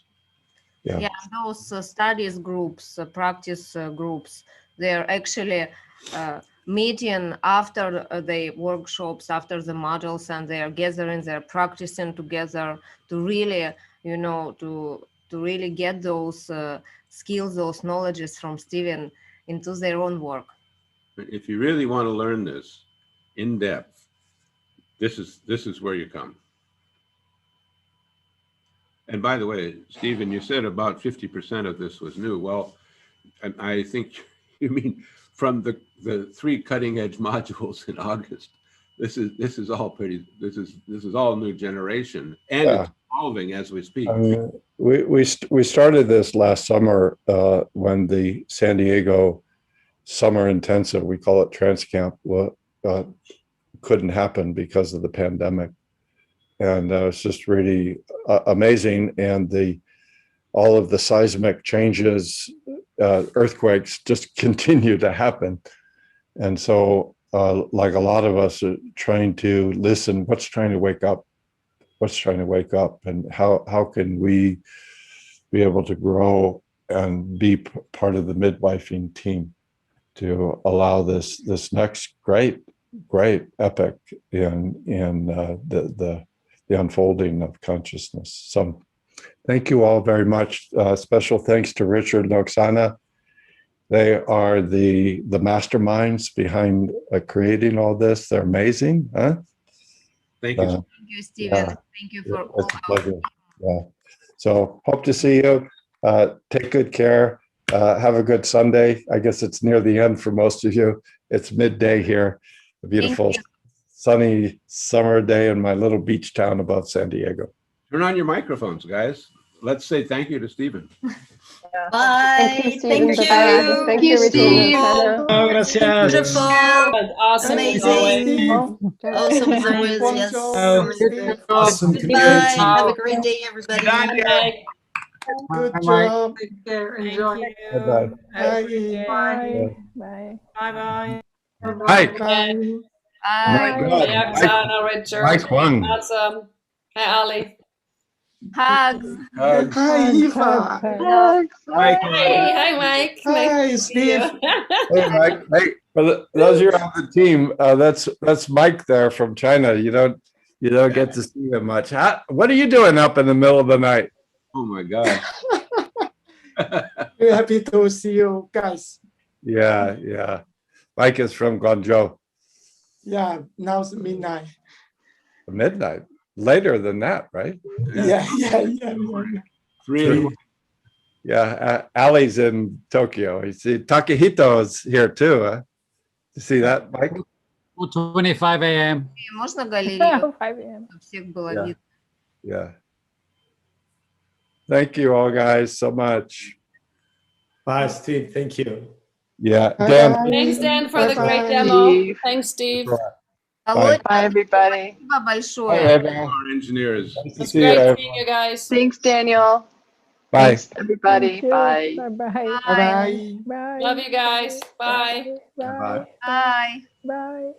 Yeah, those studies groups, practice groups, they're actually meeting after the workshops, after the modules, and they're gathering, they're practicing together to really, to really get those skills, those knowledges from Stephen into their own work. If you really want to learn this in depth, this is where you come. And by the way, Stephen, you said about 50% of this was new. Well, I think you mean from the 3 cutting edge modules in August. This is all new generation, and it's evolving as we speak. I mean, we started this last summer when the San Diego summer intensive, we call it Trans Camp, couldn't happen because of the pandemic. And it's just really amazing. And all of the seismic changes, earthquakes just continue to happen. And so like a lot of us are trying to listen, what's trying to wake up? What's trying to wake up? And how can we be able to grow and be part of the midwifing team to allow this next great epic in the unfolding of consciousness. So thank you all very much. Special thanks to Richard and Oksana. They are the masterminds behind creating all this. They're amazing, huh? Thank you. Thank you, Stephen. Yeah. Thank you for It's a all pleasure. Yeah. So hope to see you. Take good care. Have a good Sunday. I guess it's near the end for most of you. It's midday here. A beautiful sunny summer day in my little beach town above San Diego. Turn on your microphones, guys. Let's say thank you to Stephen. Bye. Thank you. Thank you, Steve. Oh, gracias. Beautiful. Awesome. Amazing. Awesome as always. Yes. Awesome to Bye. Have a great day, everybody. Bye. Good job. Take care. Enjoy. Bye-bye. Bye. Bye. Bye. Hi. Bye. Bye. Hey, Oksana, Richard. Mike won. Awesome. Hey, Ali. Hugs. Hugs. Hi, Eva. Mike. Hey, Mike. Hi, Nice to see Steve. you. Hey, Mike. Hey, for those of you on the team, that's Mike there from China. You don't get to see him much. What are you doing up in the middle of the night? Oh my God. Very happy to see you guys. Yeah. Mike is from Guangzhou. Yeah, now it's midnight. Midnight. Later than that, right? Yeah. 3 in the morning. Yeah. Ali's in Tokyo. You see, Takahito's here too. Huh? You see that, Mike? 2:25 a.m. Можно галерею? 5 a.m. Чтобы всех было Yeah. видно. Yeah. Thank you all guys so much. Bye, Steve. Thank you. Yeah. Bye. Dan. Thanks, Dan, for the great Bye-bye. demo. Thanks, Steve. Володя, Bye, everybody. спасибо Bye, большое. Eva. Our engineers. Nice to It's see you, great Eva. seeing you guys. Thanks, Daniel. Bye. Thanks, everybody. Bye. Bye-bye. Bye. Bye. Love you guys. Bye. Bye. Bye. Bye.